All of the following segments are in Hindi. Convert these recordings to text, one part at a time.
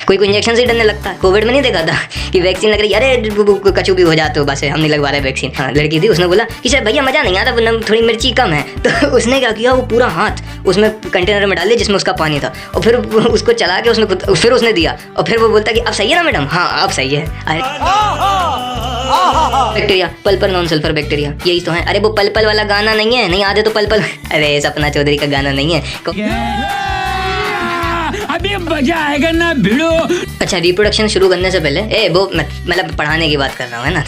कोई इंजेक्शन से डरने लगता है। कोविड में नहीं देखा था कि वैक्सीन लग रही है, अरे कचू भी हो जाते हो, बस हम नहीं लगवा रहे वैक्सीन। हाँ, लड़की थी, उसने बोला कि सर भैया मजा नहीं आता, थोड़ी मिर्ची कम है। तो उसने क्या किया, वो पूरा हाथ उसमें कंटेनर में डाल दिया जिसमें उसका पानी था, और फिर उसको चला के फिर उसने दिया, और फिर वो बोलता कि अब सही है ना मैडम? हाँ अब सही है। बैक्टीरिया, पल नॉन सल्फर बैक्टीरिया, यही तो है। अरे वो पल वाला गाना नहीं है, नहीं आते तो पल। अरे सपना चौधरी का गाना नहीं है। अभी मजा आएगा ना भिड़ो। अच्छा, रिप्रोडक्शन शुरू करने से पहले वो मतलब पढ़ाने की बात कर रहा हूँ, है ना?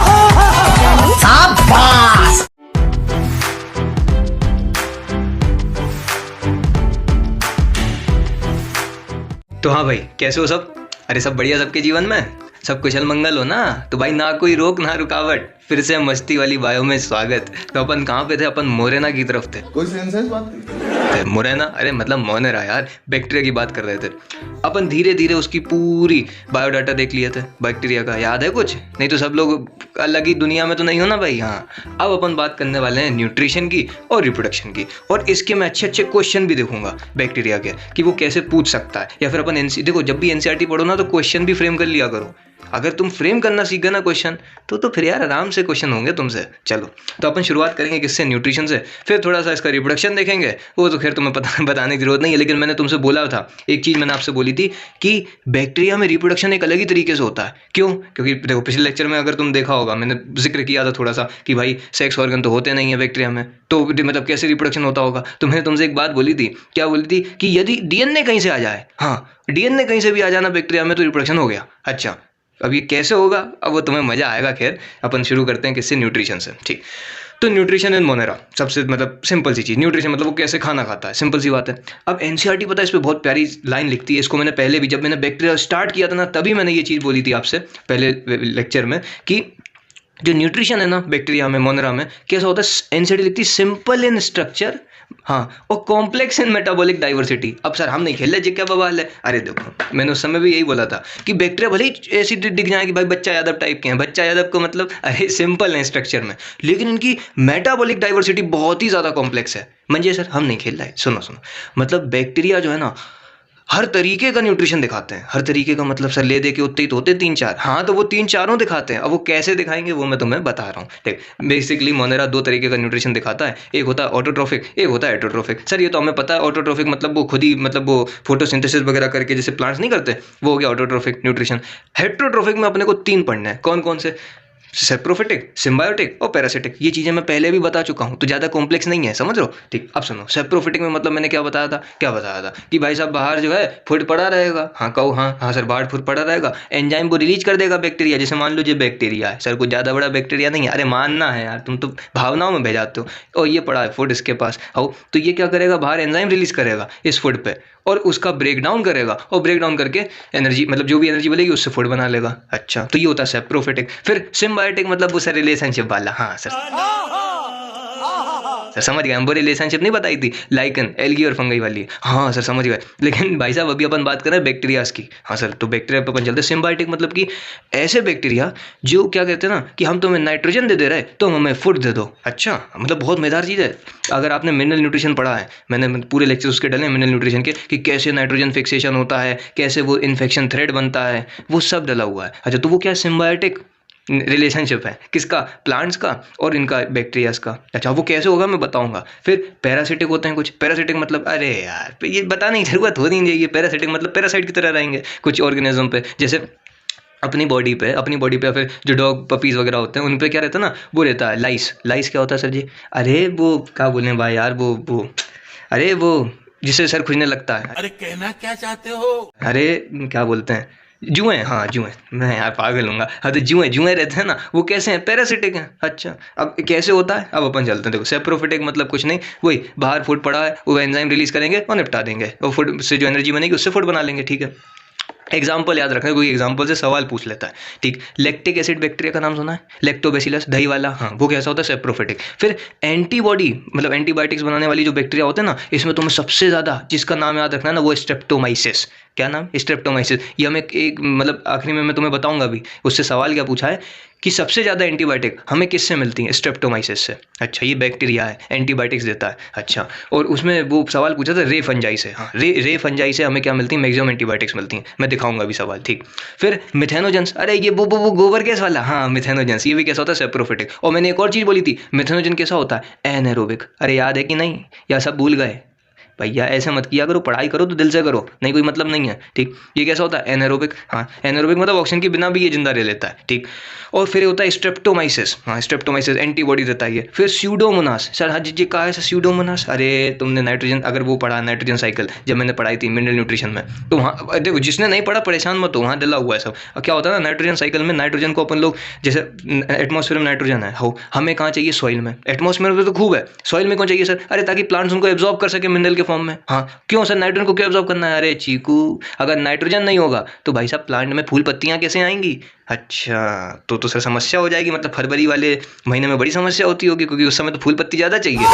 तो हाँ भाई, कैसे हो सब? अरे सब बढ़िया सबके जीवन में? सब कुशल मंगल हो ना? तो भाई ना कोई रोक ना रुकावट, फिर से मस्ती वाली बायो में स्वागत। तो अपन कहाँ पे थे? अपन मोरेना की तरफ थे। कोई सेंस है इस बात की? मोरेना, अरे मतलब मोनेरा यार, बैक्टीरिया की बात कर रहे थे अपन। धीरे धीरे उसकी पूरी बायोडाटा देख लिए थे बैक्टीरिया का। याद है कुछ? नहीं तो सब लोग अलग ही दुनिया में तो नहीं हो ना भाई। हाँ, अब अपन बात करने वाले हैं न्यूट्रिशन की और रिप्रोडक्शन की, और इसके मैं अच्छे क्वेश्चन भी देखूंगा बैक्टीरिया के कि वो कैसे पूछ सकता है। या फिर अपन देखो, जब भी एनसीईआरटी पढ़ो ना तो क्वेश्चन भी फ्रेम कर लिया करो। अगर तुम फ्रेम करना सीख गए ना क्वेश्चन, तो फिर यार आराम से क्वेश्चन होंगे तुमसे। चलो, तो अपन शुरुआत करेंगे किससे? न्यूट्रिशन से। फिर थोड़ा सा इसका रिप्रोडक्शन देखेंगे, वो तो खैर तुम्हें बताने की जरूरत नहीं है। लेकिन मैंने तुमसे बोला था, एक चीज़ मैंने आपसे बोली थी कि बैक्टीरिया में रिप्रोडक्शन एक अलग ही तरीके से होता है। क्यों? क्योंकि देखो, पिछले लेक्चर में अगर तुम देखा होगा, मैंने जिक्र किया था थोड़ा सा कि भाई सेक्स ऑर्गन तो होते नहीं है बैक्टीरिया में, तो मतलब कैसे रिप्रोडक्शन होता होगा। तो मैंने तुमसे एक बात बोली थी, क्या बोली थी? कि यदि डीएनए कहीं से आ जाए, हाँ डीएनए कहीं से भी आ जाना बैक्टीरिया में, तो रिप्रोडक्शन हो गया। अच्छा, अब ये कैसे होगा? अब वो तुम्हें मजा आएगा। खैर, अपन शुरू करते हैं किससे? न्यूट्रिशन से। ठीक, तो न्यूट्रिशन इन मोनेरा, सबसे मतलब सिंपल सी चीज़। न्यूट्रिशन मतलब वो कैसे खाना खाता है, सिंपल सी बात है। अब एनसीईआरटी पता है इस पर बहुत प्यारी लाइन लिखती है। इसको मैंने पहले भी, जब मैंने बैक्टीरिया स्टार्ट किया था ना, तभी मैंने ये चीज़ बोली थी आपसे पहले लेक्चर में कि जो न्यूट्रिशन है ना बैक्टीरिया में, मोनेरा में, कैसा होता है? एनसीईआरटी लिखती है सिंपल इन स्ट्रक्चर, हाँ, और कॉम्प्लेक्स इन मेटाबॉलिक डाइवर्सिटी। अब सर हम नहीं खेल रहे, जी क्या बवाल है? अरे देखो, मैंने उस समय भी यही बोला था कि बैक्टीरिया भले ही ऐसी दिख जाए कि भाई बच्चा यादव टाइप के हैं, बच्चा यादव को मतलब अरे सिंपल है स्ट्रक्चर में, लेकिन इनकी मेटाबॉलिक डाइवर्सिटी बहुत ही ज़्यादा कॉम्प्लेक्स है। मंजे सर हम नहीं खेल रहे। सुनो, मतलब बैक्टीरिया जो है ना, हर तरीके का न्यूट्रिशन दिखाते हैं। हर तरीके का मतलब सर ले दे के उतने ही तो होते 3-4। हाँ, तो वो 3-4 दिखाते हैं। अब वो कैसे दिखाएंगे वो मैं तुम्हें बता रहा हूँ। देख, बेसिकली मोनेरा 2 तरीके का न्यूट्रिशन दिखाता है। एक होता है ऑटोट्रोफिक, एक होता है हेटरोट्रोफिक। सर ये तो हमें पता है। ऑटोट्रोफिक मतलब वो खुद ही मतलब वो फोटोसिंथेसिस वगैरह करके जैसे प्लांट्स नहीं करते, वो हो गया ऑटोट्रोफिक न्यूट्रिशन। हेटरोट्रोफिक में अपने को 3 पढ़ना है। कौन कौन से? सेप्रोफिटिक, सिम्बायोटिक और पैरासिटिक। ये चीज़ें मैं पहले भी बता चुका हूँ, तो ज़्यादा कॉम्प्लेक्स नहीं है, समझ लो। ठीक, अब सुनो, सेप्रोफिटिक में मतलब मैंने क्या बताया था कि भाई साहब बाहर जो है फूड पड़ा रहेगा। हाँ कहो, हाँ सर, बाहर फूड पड़ा रहेगा, एंजाइम को रिलीज कर देगा बैक्टीरिया। जैसे मान लो ये बैक्टीरिया है सर, कुछ ज़्यादा बड़ा बैक्टीरिया नहीं है। अरे मानना है यार, तुम तो भावनाओं में भेजाते हो। और ये पड़ा है फूड इसके पास, हो तो ये क्या करेगा? बाहर एंजाइम रिलीज करेगा इस फूड पे, और उसका ब्रेक डाउन करेगा, और ब्रेक डाउन करके एनर्जी मतलब जो भी एनर्जी बनेगी उससे फूड बना लेगा। अच्छा, तो ये होता है सेप्रोफिटिक। फिर सिम्बायोटिक मतलब वो सर रिलेशनशिप वाला। हाँ सर समझ गए। हम वो रिलेशनशिप नहीं बताई थी, लाइकन, एल्गी और फंगई वाली। हाँ सर समझ गए। लेकिन भाई साहब अभी अपन बात कर रहे हैं बैक्टीरियाज की। हाँ सर, तो बैक्टीरिया पे अपन चलते हैं। सिम्बायोटिक मतलब कि ऐसे बैक्टीरिया जो क्या कहते हैं ना कि हम तुम्हें नाइट्रोजन दे रहे, तो हमें फूड दे दो। अच्छा, मतलब बहुत मजेदार चीज़ है। अगर आपने मिनरल न्यूट्रिशन पढ़ा है, मैंने पूरे लेक्चर उसके डले मिनरल न्यूट्रिशन के, कि कैसे नाइट्रोजन फिक्सेशन होता है, कैसे वो इन्फेक्शन थ्रेड बनता है, वो सब डला हुआ है। अच्छा, तो वो क्या सिम्बायोटिक रिलेशनशिप है? किसका? प्लांट्स का और इनका बैक्टीरियाज का। अच्छा, वो कैसे होगा मैं बताऊंगा। फिर पैरासिटिक होते हैं कुछ। पैरासिटिक मतलब अरे यार ये बताने की जरूरत हो नहीं चाहिए। पैरासिटिक मतलब पैरासाइट की तरह रहेंगे कुछ ऑर्गेनिज्म पे, जैसे अपनी बॉडी पे फिर जो डॉग पपीज़ वगैरह होते हैं उन पे क्या रहता है ना, वो रहता है लाइस। लाइस क्या होता है सर जी? अरे वो क्या बोले भाई यार, वो अरे वो जिससे सर खुजने लगता है। अरे कहना क्या चाहते हो? अरे क्या बोलते हैं, जुएं। हाँ जुएं, मैं यार पागल हूँगा। हाँ, तो जुएं रहते हैं ना, वो कैसे हैं? पैरासिटिक हैं। अच्छा, अब कैसे होता है? अब अपन चलते हैं। देखो, सेप्रोफिटिक मतलब कुछ नहीं, वही बाहर फूड पड़ा है, वो एंजाइम रिलीज करेंगे और निपटा देंगे, और फूड से जो एनर्जी बनेगी उससे फूड बना लेंगे। ठीक है, एग्जाम्पल याद रखना, कोई एग्जाम्पल से सवाल पूछ लेता है। ठीक, लैक्टिक एसिड बैक्टीरिया का नाम सुना है? लैक्टोबैसिलस, दही वाला। हाँ, वो कैसा होता है? सेप्रोफिटिक। फिर एंटीबॉडी मतलब एंटीबायोटिक्स बनाने वाली जो बैक्टीरिया होते हैं ना, इसमें तुम्हें सबसे ज़्यादा जिसका नाम याद रखना है ना, वो स्ट्रेप्टोमाइसिस। क्या नाम, स्ट्रेप्टोमाइसिस। ये हमें एक मतलब आखिरी में मैं तुम्हें बताऊंगा भी उससे सवाल क्या पूछा है कि सबसे ज़्यादा एंटीबायोटिक हमें किससे मिलती हैं, स्ट्रेप्टोमाइसिस से। अच्छा, ये बैक्टीरिया है, एंटीबायोटिक्स देता है। अच्छा, और उसमें वो सवाल पूछा था रे फंजाई से। हाँ, रे फंजाई से हमें क्या मिलती है, मैक्सिमम एंटीबायोटिक्स मिलती हैं। मैं दिखाऊंगा अभी सवाल, ठीक। फिर मिथेनोजेंस, अरे ये वो गोबर गैस वाला, हाँ मिथेनोजेंस, ये भी कैसा होता है, सेप्रोफिटिक। और मैंने एक और चीज़ बोली थी, मिथेनोजन कैसा होता है, एनारोबिक। अरे याद है कि नहीं, या सब भूल गए भैया? ऐसे मत किया करो, पढ़ाई करो तो दिल से करो, नहीं कोई मतलब नहीं है, ठीक। ये कैसा होता है, एनारोबिक। हाँ, एनारोबिक मतलब ऑक्सीजन के बिना भी ये जिंदा रह लेता है, ठीक। और फिर होता है स्ट्रेप्टोमाइसिस। हाँ, स्ट्रेप्टोमाइसिस एंटीबॉडी देता है ये। फिर स्यूडोमोनास, सर हाँ जी कहा है सर स्यूडोमोनास। अरे तुमने नाइट्रोजन, अगर वो पढ़ा नाइट्रोजन साइकिल, जब मैंने पढ़ाई थी मिनरल न्यूट्रिशन में, तो वहाँ देखो, जिसने नहीं पढ़ा परेशान मत हो, वहाँ डला हुआ है सब। क्या होता है ना, नाइट्रोजन साइकिल में नाइट्रोजन को अपन लोग, जैसे एटमॉस्फेयर में नाइट्रोजन है हो, हमें कहाँ चाहिए, सॉइल में। एटमॉस्फेयर में तो खूब है, सॉइल में क्यों चाहिए सर? अरे ताकि प्लांट्स उनको एब्जॉर्ब कर सके मिनरल के फॉर्म में। हाँ, क्यों सर, नाइट्रोजन को क्यों एब्जॉर्ब करना है? अरे चीकू, अगर नाइट्रोजन नहीं होगा तो भाई साहब प्लांट में फूल पत्तियां कैसे आएंगी? अच्छा, तो सर समस्या हो जाएगी, मतलब फरवरी वाले महीने में बड़ी समस्या होती होगी, क्योंकि उस समय तो फूल पत्ती ज़्यादा चाहिए।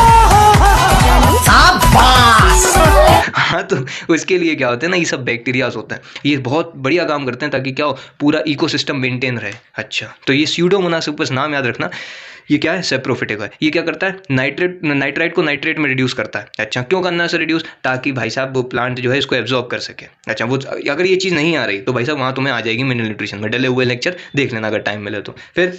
हाँ, तो उसके लिए क्या होते हैं ना, ये सब बैक्टीरियाज होते हैं, ये बहुत बढ़िया काम करते हैं ताकि क्या हो, पूरा इकोसिस्टम मेंटेन रहे। अच्छा, तो ये स्यूडोमोनास, बस नाम याद रखना, ये क्या है, सेप्रोफिटिक है। ये क्या करता है, नाइट्राइट को नाइट्रेट में रिड्यूस करता है। अच्छा, क्यों करना है सर रिड्यूस? ताकि भाई साहब वो प्लांट जो है इसको एब्जॉर्ब कर सके। अच्छा, वो अगर ये चीज़ नहीं आ रही तो भाई साहब वहाँ तुम्हें आ जाएगी मिनरल न्यूट्रिशन में, डले हुए लेक्चर देख लेना अगर टाइम मिले तो। फिर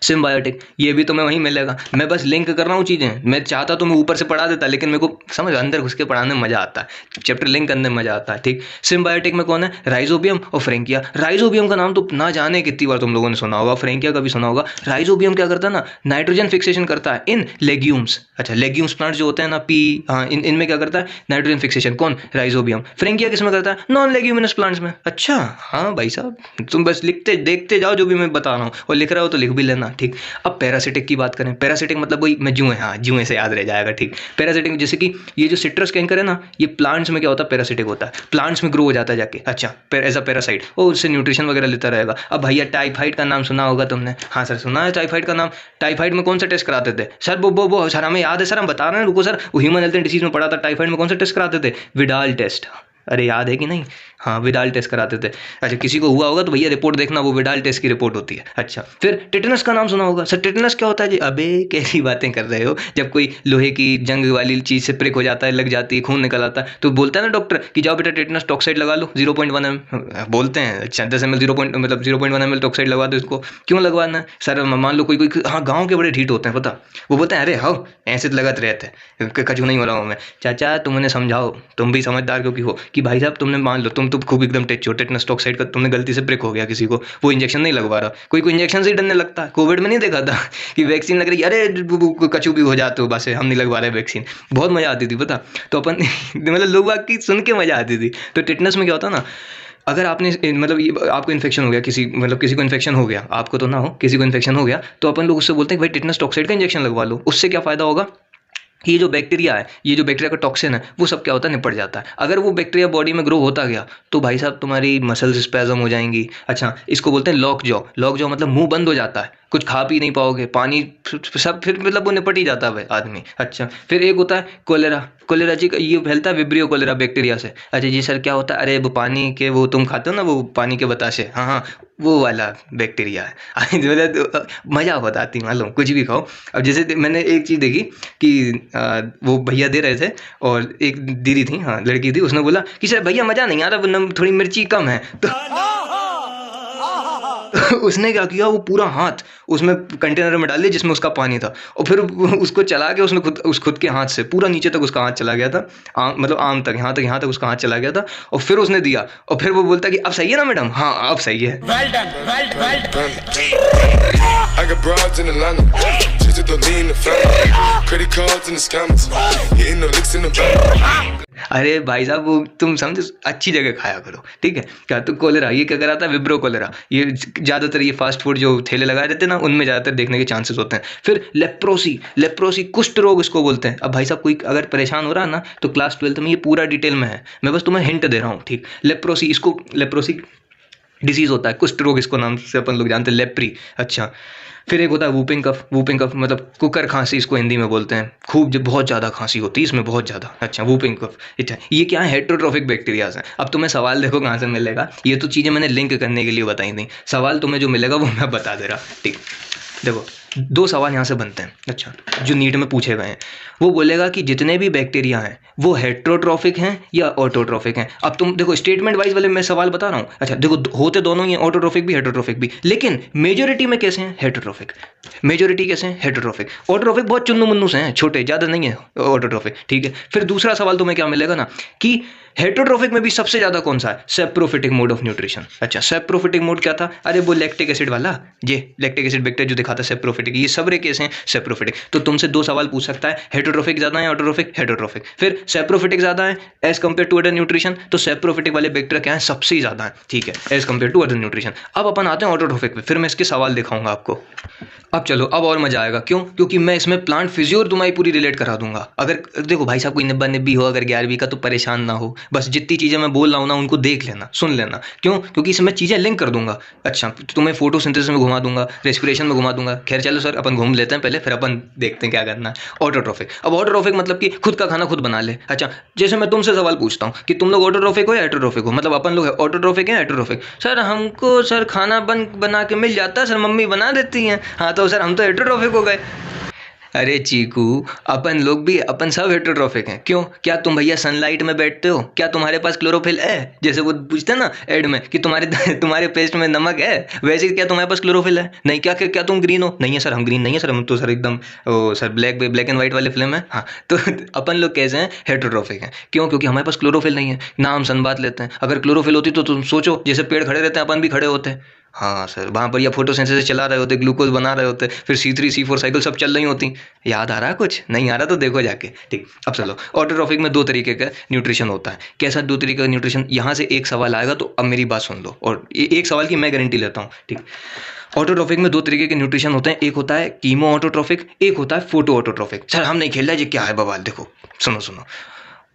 सिम्बायोटिक, ये भी तुम्हें वहीं मिलेगा। मैं बस लिंक कर रहा हूँ चीज़ें, मैं चाहता तो मैं ऊपर से पढ़ा देता, लेकिन मेरे को समझ अंदर घुस के पढ़ाने में मज़ा आता है, चैप्टर लिंक करने में मज़ा आता है, ठीक। सिम्बायोटिक में कौन है, राइजोबियम और फ्रेंकिया। राइजोबियम का नाम तो ना जाने कितनी बार तुम लोगों ने सुना होगा, फ्रेंकिया का भी सुना होगा। राइजोबियम क्या करता है ना, नाइट्रोजन फिक्सेशन करता है इन लेग्यूम्स। अच्छा, लेग्यूम्स प्लांट जो होते हैं ना, पी, हाँ, इनमें क्या करता है, नाइट्रोजन फिक्सेशन। कौन, राइजोबियम। फ्रेंकिया किस में करता है, नॉन लेग्यूमिनस प्लांट्स में। अच्छा, हाँ भाई साहब, तुम बस लिखते देखते जाओ जो भी मैं बता रहा हूँ, और लिख रहा हो तो लिख भी लेना, ठीक। अब पैरासिटिक की बात करें, पैरासिटिक मतलब वही मैं जुएं, हाँ जुएं से याद रह जाएगा, ठीक। पैरासिटिक जैसे कि ये जो सिट्रस कैंकर है ना, ये प्लांट्स में क्या होता है, पैरासिटिक होता है, प्लांट्स में ग्रो हो जाता है जाके। अच्छा, एज अ पैरासाइट, और उससे न्यूट्रिशन वगैरह लेता रहेगा। अब भैया टाइफाइड का नाम सुना होगा तुमने? हाँ सर सुना है टाइफाइड का नाम। टाइफाइड में कौन सा टेस्ट कराते थे सर? वो सर हमें याद है सर, हम बता रहे हैं, रुको सर, वो ह्यूमन हेल्थ एंड डिसीज में पढ़ा था, टाइफाइड में कौन सा टेस्ट कराते थे, विडाल टेस्ट। अरे याद है कि नहीं? हाँ, विडाल टेस्ट कराते थे। अच्छा, किसी को हुआ होगा तो भैया रिपोर्ट देखना, वो विडाल टेस्ट की रिपोर्ट होती है। अच्छा, फिर टिटेनस का नाम सुना होगा सर? टिटेनस क्या होता है जी? अबे कैसी बातें कर रहे हो, जब कोई लोहे की जंग वाली चीज़ से प्रिक हो जाता है, लग जाती है, खून निकल आता है, तो बोलता है ना डॉक्टर कि जाओ बेटा टिटेनस टॉक्साइड लगा लो 0.1 ml, बोलते हैं। अच्छा, 10 ml 0.1 ml टॉक्साइड लगवा दो इसको। क्यों लगवाना है सर? मान लो कोई हाँ, गाँव के बड़े ढीठ होते हैं, पता, वो बोलते हैं अरे हाँ ऐसे तो लगत रहते हैं, कछु नहीं हो रहा हूँ मैं। चाचा तुम उन्हें समझाओ, तुम भी समझदार क्योंकि हो, कि भाई साहब तुमने मान लो तुम तो खूब एकदम टेटनस टॉक्साइड का तुमने गलती से प्रिक हो गया किसी को, वो इंजेक्शन नहीं लगवा रहा, कोई इंजेक्शन से ही डरने लगता है। कोविड में नहीं देखा था कि वैक्सीन लग रही है, अरे कछु भी हो जाते हो, बस हम नहीं लगवा रहे वैक्सीन। बहुत मज़ा आती थी पता, तो अपन मतलब लोग बाग की सुन के मज़ा आती थी। तो टेटनस में क्या होता ना, अगर आपने मतलब ये आपको इन्फेक्शन हो गया, किसी को इन्फेक्शन हो गया, आपको तो ना हो, किसी को इन्फेक्शन हो गया, तो अपन लोग उससे बोलते हैं भाई टेटनस टॉक्साइड का इंजेक्शन लगवा लो। उससे क्या फ़ायदा होगा, ये जो बैक्टीरिया है, ये जो बैक्टीरिया का टॉक्सिन है, वो सब क्या होता है, निपट जाता है। अगर वो बैक्टीरिया बॉडी में ग्रो होता गया तो भाई साहब तुम्हारी मसल्स स्पैज़म हो जाएंगी। अच्छा, इसको बोलते हैं लॉक जॉ। लॉक जॉ मतलब मुंह बंद हो जाता है, कुछ खा पी नहीं पाओगे, पानी सब, फिर मतलब वो निपट ही जाता है आदमी। अच्छा, फिर एक होता है कोलेरा। कोलेरा जी ये फैलता है विब्रियो कोलेरा बैक्टीरिया से। अच्छा जी सर क्या होता है? अरे वो पानी के, वो तुम खाते हो ना वो पानी के बताशे, हाँ हाँ वो वाला बैक्टीरिया है। मतलब मज़ा बताती मालूम, कुछ भी खाओ। अब जैसे मैंने एक चीज़ देखी कि वो भैया दे रहे थे और एक दीदी थी, हाँ लड़की थी, उसने बोला कि सर भैया मज़ा नहीं आ रहा, थोड़ी मिर्ची कम है। तो उसने क्या किया, वो पूरा हाथ उसमें कंटेनर में डाल दिया जिसमें उसका पानी था, और फिर उसको चला के उसने खुद के हाथ से पूरा नीचे तक उसका हाथ चला गया था, मतलब आम तक, यहाँ तक उसका हाथ चला गया था, और फिर उसने दिया, और फिर वो बोलता कि अब सही है ना मैडम? हाँ अब सही है। Well done, well done. I got broads in Atlanta, just to lean in the family, credit cards in the scammers, hitting the licks in the bank. अरे भाई साहब वो तुम समझो, अच्छी जगह खाया करो, ठीक है क्या? तो कोलेरा ये क्या कराता है, विब्रो कोलेरा। ये ज़्यादातर ये फास्ट फूड जो ठेले लगाए रहते हैं ना, उनमें ज़्यादातर देखने के चांसेस होते हैं। फिर लेप्रोसी कुष्ठ रोग इसको बोलते हैं। अब भाई साहब कोई अगर परेशान हो रहा है ना, तो क्लास 12 में ये पूरा डिटेल में है, मैं बस तुम्हें हिंट दे रहा हूँ, ठीक। लेप्रोसी डिसीज़ होता है, कुष्ठ रोग इसको नाम से अपन लोग जानते हैं, लेप्री। अच्छा, फिर एक होता है वूपिंग कफ। वूपिंग कफ मतलब कुकर खांसी इसको हिंदी में बोलते हैं, खूब जब बहुत ज़्यादा खांसी होती है इसमें, बहुत ज़्यादा। अच्छा, वूपिंग कफ। अच्छा, ये क्या है? हेटेरोट्रोफिक बैक्टीरियाज हैं। अब तुम्हें सवाल देखो कहाँ से मिलेगा, ये तो चीज़ें मैंने लिंक करने के लिए बताई थी, सवाल तुम्हें जो मिलेगा वो मैं बता दे रहा। ठीक, देखो 2 सवाल यहाँ से बनते हैं। अच्छा, जो नीट में पूछे गए हैं, वो बोलेगा कि जितने भी बैक्टीरिया हैं वो हेटेरोट्रोफिक हैं या ऑटोट्रोफिक हैं। अब तुम देखो स्टेटमेंट वाइज वाले मैं सवाल बता रहा हूँ। अच्छा देखो, होते दोनों ही हैं, ऑटोट्रोफिक भी हेटेरोट्रोफिक भी, लेकिन मेजोरिटी में कैसे हैं? हेटेरोट्रोफिक। मेजोरिटी कैसे हैं? हेटेरोट्रोफिक। ऑटोट्रोफिक बहुत चुन्नू मुन्नू से हैं, छोटे, ज़्यादा नहीं है ऑटोट्रोफिक। ठीक है, फिर दूसरा सवाल तुम्हें क्या मिलेगा ना कि हेटेरोट्रोफिक में भी सबसे ज़्यादा कौन सा है? Saprophytic mode of nutrition. अच्छा, सेप्रोफिटिक मोड क्या था? अरे वो लैक्टिक एसिड वाला, ये लैक्टिक एसिड बैक्टीरिया जो दिखाता है सेप्रोफिटिक, ये सबरे केस हैं सेप्रोफिटिक। तो तुमसे 2 सवाल पूछ सकता है, हेटेरोट्रोफिक ज़्यादा है ऑटोट्रोफिक? हेटेरोट्रोफिक। फिर सेप्रोफिटिक ज़्यादा है as compare to other nutrition, तो सेप्रोफिटिक वाले बैक्टीरिया क्या है? सबसे ज़्यादा है। ठीक है, as compare to other nutrition. अब अपन आते हैं ऑटोट्रोफिक पे, फिर मैं इसके सवाल दिखाऊंगा आपको। अब चलो, अब और मजा आएगा। क्यों? क्योंकि मैं इसमें प्लांट फिजियो और तुम्हारी पूरी रिलेट करा दूंगा। अगर देखो भाई साहब कोई निब्बा निब्बी हो अगर 11वीं का, तो परेशान ना हो, बस जितनी चीज़ें मैं बोल रहा हूँ ना उनको देख लेना, सुन लेना। क्यों? क्योंकि इसमें चीज़ें लिंक कर दूंगा। अच्छा, तुम्हें फोटोसिंथेसिस में घुमा दूंगा, रेस्पिरेशन में घुमा दूंगा। खैर चलो सर, अपन घूम लेते हैं पहले, फिर अपन देखते हैं क्या करना है। ऑटोट्रोफिक। अब ऑटोट्रोफिक मतलब कि खुद का खाना खुद बना ले। अच्छा, जैसे मैं तुमसे सवाल पूछता हूँ कि तुम लोग ऑटोट्रोफिक हो या हेटेरोट्रोफिक हो, मतलब अपन लोग ऑटोट्रोफिक हैं हेटेरोट्रोफिक? सर हमको सर खाना बना के मिल जाता है सर, मम्मी बना देती हैं। हाँ तो सर हम तो हेटेरोट्रोफिक हो गए। अरे चीकू, अपन सब हेटेरोट्रोफिक हैं। क्यों? क्या तुम भैया सनलाइट में बैठते हो? क्या तुम्हारे पास क्लोरोफिल है? जैसे वो पूछते हैं ना एड में कि तुम्हारे पेस्ट में नमक है, वैसे क्या तुम्हारे पास क्लोरोफिल है? नहीं। क्या तुम ग्रीन हो? नहीं है सर, हम ग्रीन नहीं है सर, हम तो सर एकदम सर ब्लैक एंड व्हाइट वाले फिल्म है। हाँ, तो अपन लोग कैसे हैं? हेटेरोट्रोफिक हैं। क्यों? क्योंकि हमारे पास क्लोरोफिल नहीं है ना, हम सन बात लेते हैं। अगर क्लोरोफिल होती तो तुम सोचो, जैसे पेड़ खड़े रहते हैं अपन भी खड़े होते हैं। हाँ सर, वहाँ पर या फोटोसिंथेसिस चला रहे होते, ग्लूकोज बना रहे होते, फिर C3 C4 साइकिल सब चल रही होती। याद आ रहा है? कुछ नहीं आ रहा तो देखो जाके। ठीक, अब चलो, ऑटोट्रोफिक में 2 तरीके का न्यूट्रिशन होता है। कैसा 2 तरीके का न्यूट्रिशन? यहाँ से एक सवाल आएगा, तो अब मेरी बात सुन लो, और एक सवाल की मैं गारंटी लेता हूँ। ठीक, ऑटोट्रोफिक में 2 तरीके के न्यूट्रिशन होते हैं, एक होता है कीमो ऑटोट्रोफिक, एक होता है फोटो ऑटोट्रोफिक। सर हम नहीं खेल रहे, ये क्या है बवाल? देखो सुनो,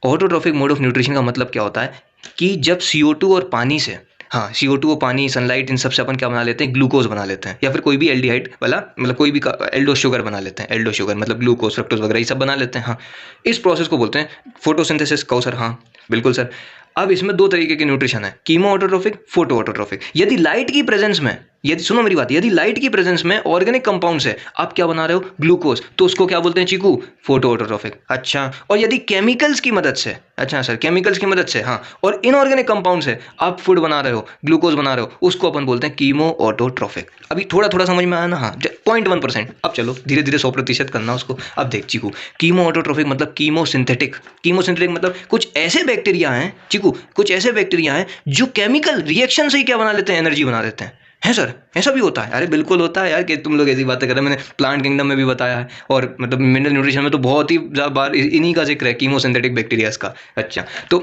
ऑटोट्रोफिक मोड ऑफ न्यूट्रिशन का मतलब क्या होता है कि जब CO2 और पानी से, हाँ CO2 और पानी, सनलाइट, इन सब से अपन क्या बना लेते हैं? ग्लूकोज बना लेते हैं, या फिर कोई भी एल्डिहाइड वाला, मतलब कोई भी एल्डो शुगर बना लेते हैं। एल्डो शुगर मतलब ग्लूकोज, फ्रक्टोज वगैरह ये सब बना लेते हैं। हाँ, इस प्रोसेस को बोलते हैं फोटोसिंथेसिस। कहो सर? हाँ बिल्कुल सर। अब इसमें 2 तरीके के न्यूट्रिशन है, कीमो ऑटोट्रोफिक, फोटो ऑटोट्रोफिक। यदि लाइट की प्रेजेंस में, यदि सुनो मेरी बात, यदि लाइट की प्रेजेंस में ऑर्गेनिक कंपाउंड्स है, आप क्या बना रहे हो? ग्लूकोज, तो उसको क्या बोलते हैं चीकू? Photo autotrophic. अच्छा, और यदि केमिकल्स की मदद से, अच्छा सर केमिकल्स की मदद से, हाँ, और इनऑर्गेनिक कंपाउंड्स है, आप फूड बना रहे हो, ग्लूकोज बना रहे हो, उसको अपन बोलते हैं कीमो ऑटोट्रोफिक। अभी थोड़ा समझ में आया ना? हाँ, 0.1%। अब चलो धीरे धीरे 100% करना उसको। अब देख चीकू, कीमो ऑटोट्रोफिक मतलब कीमोसिंथेटिक। कीमोसिंथेटिक मतलब कुछ ऐसे बैक्टीरिया हैं चीकू, कुछ ऐसे बैक्टीरिया हैं जो केमिकल रिएक्शन से ही क्या बना लेते हैं? एनर्जी बना देते हैं। है सर, ऐसा भी होता है? अरे बिल्कुल होता है यार, कि तुम लोग ऐसी बातें कर रहे हैं। मैंने प्लांट किंगडम में भी बताया है, और मतलब मिनरल न्यूट्रिशन में तो बहुत ही बार इन्हीं का जिक्र है, कीमोसिंथेटिक बैक्टीरियाज का। अच्छा, तो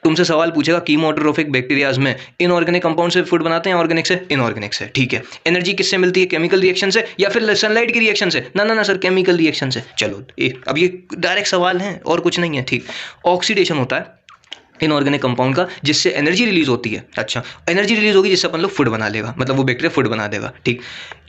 तुमसे सवाल पूछेगा कीमो ऑटोट्रोफिक बैक्टीरियाज में इनऑर्गेनिक कंपाउंड से फूड बनाते हैं, ऑर्गेनिक से? इनऑर्गेनिक से। ठीक है, एनर्जी किससे मिलती है? केमिकल रिएक्शन से या फिर सनलाइट की रिएक्शन से? ना सर, केमिकल रिएक्शन से। चलो अब ये डायरेक्ट सवाल है और कुछ नहीं है। ठीक, ऑक्सीडेशन होता है इनऑर्गेनिक कंपाउंड का, जिससे एनर्जी रिलीज होती है। अच्छा, एनर्जी रिलीज होगी जिससे अपन लोग फूड बना लेगा, मतलब वो बैक्टीरिया फूड बना देगा। ठीक,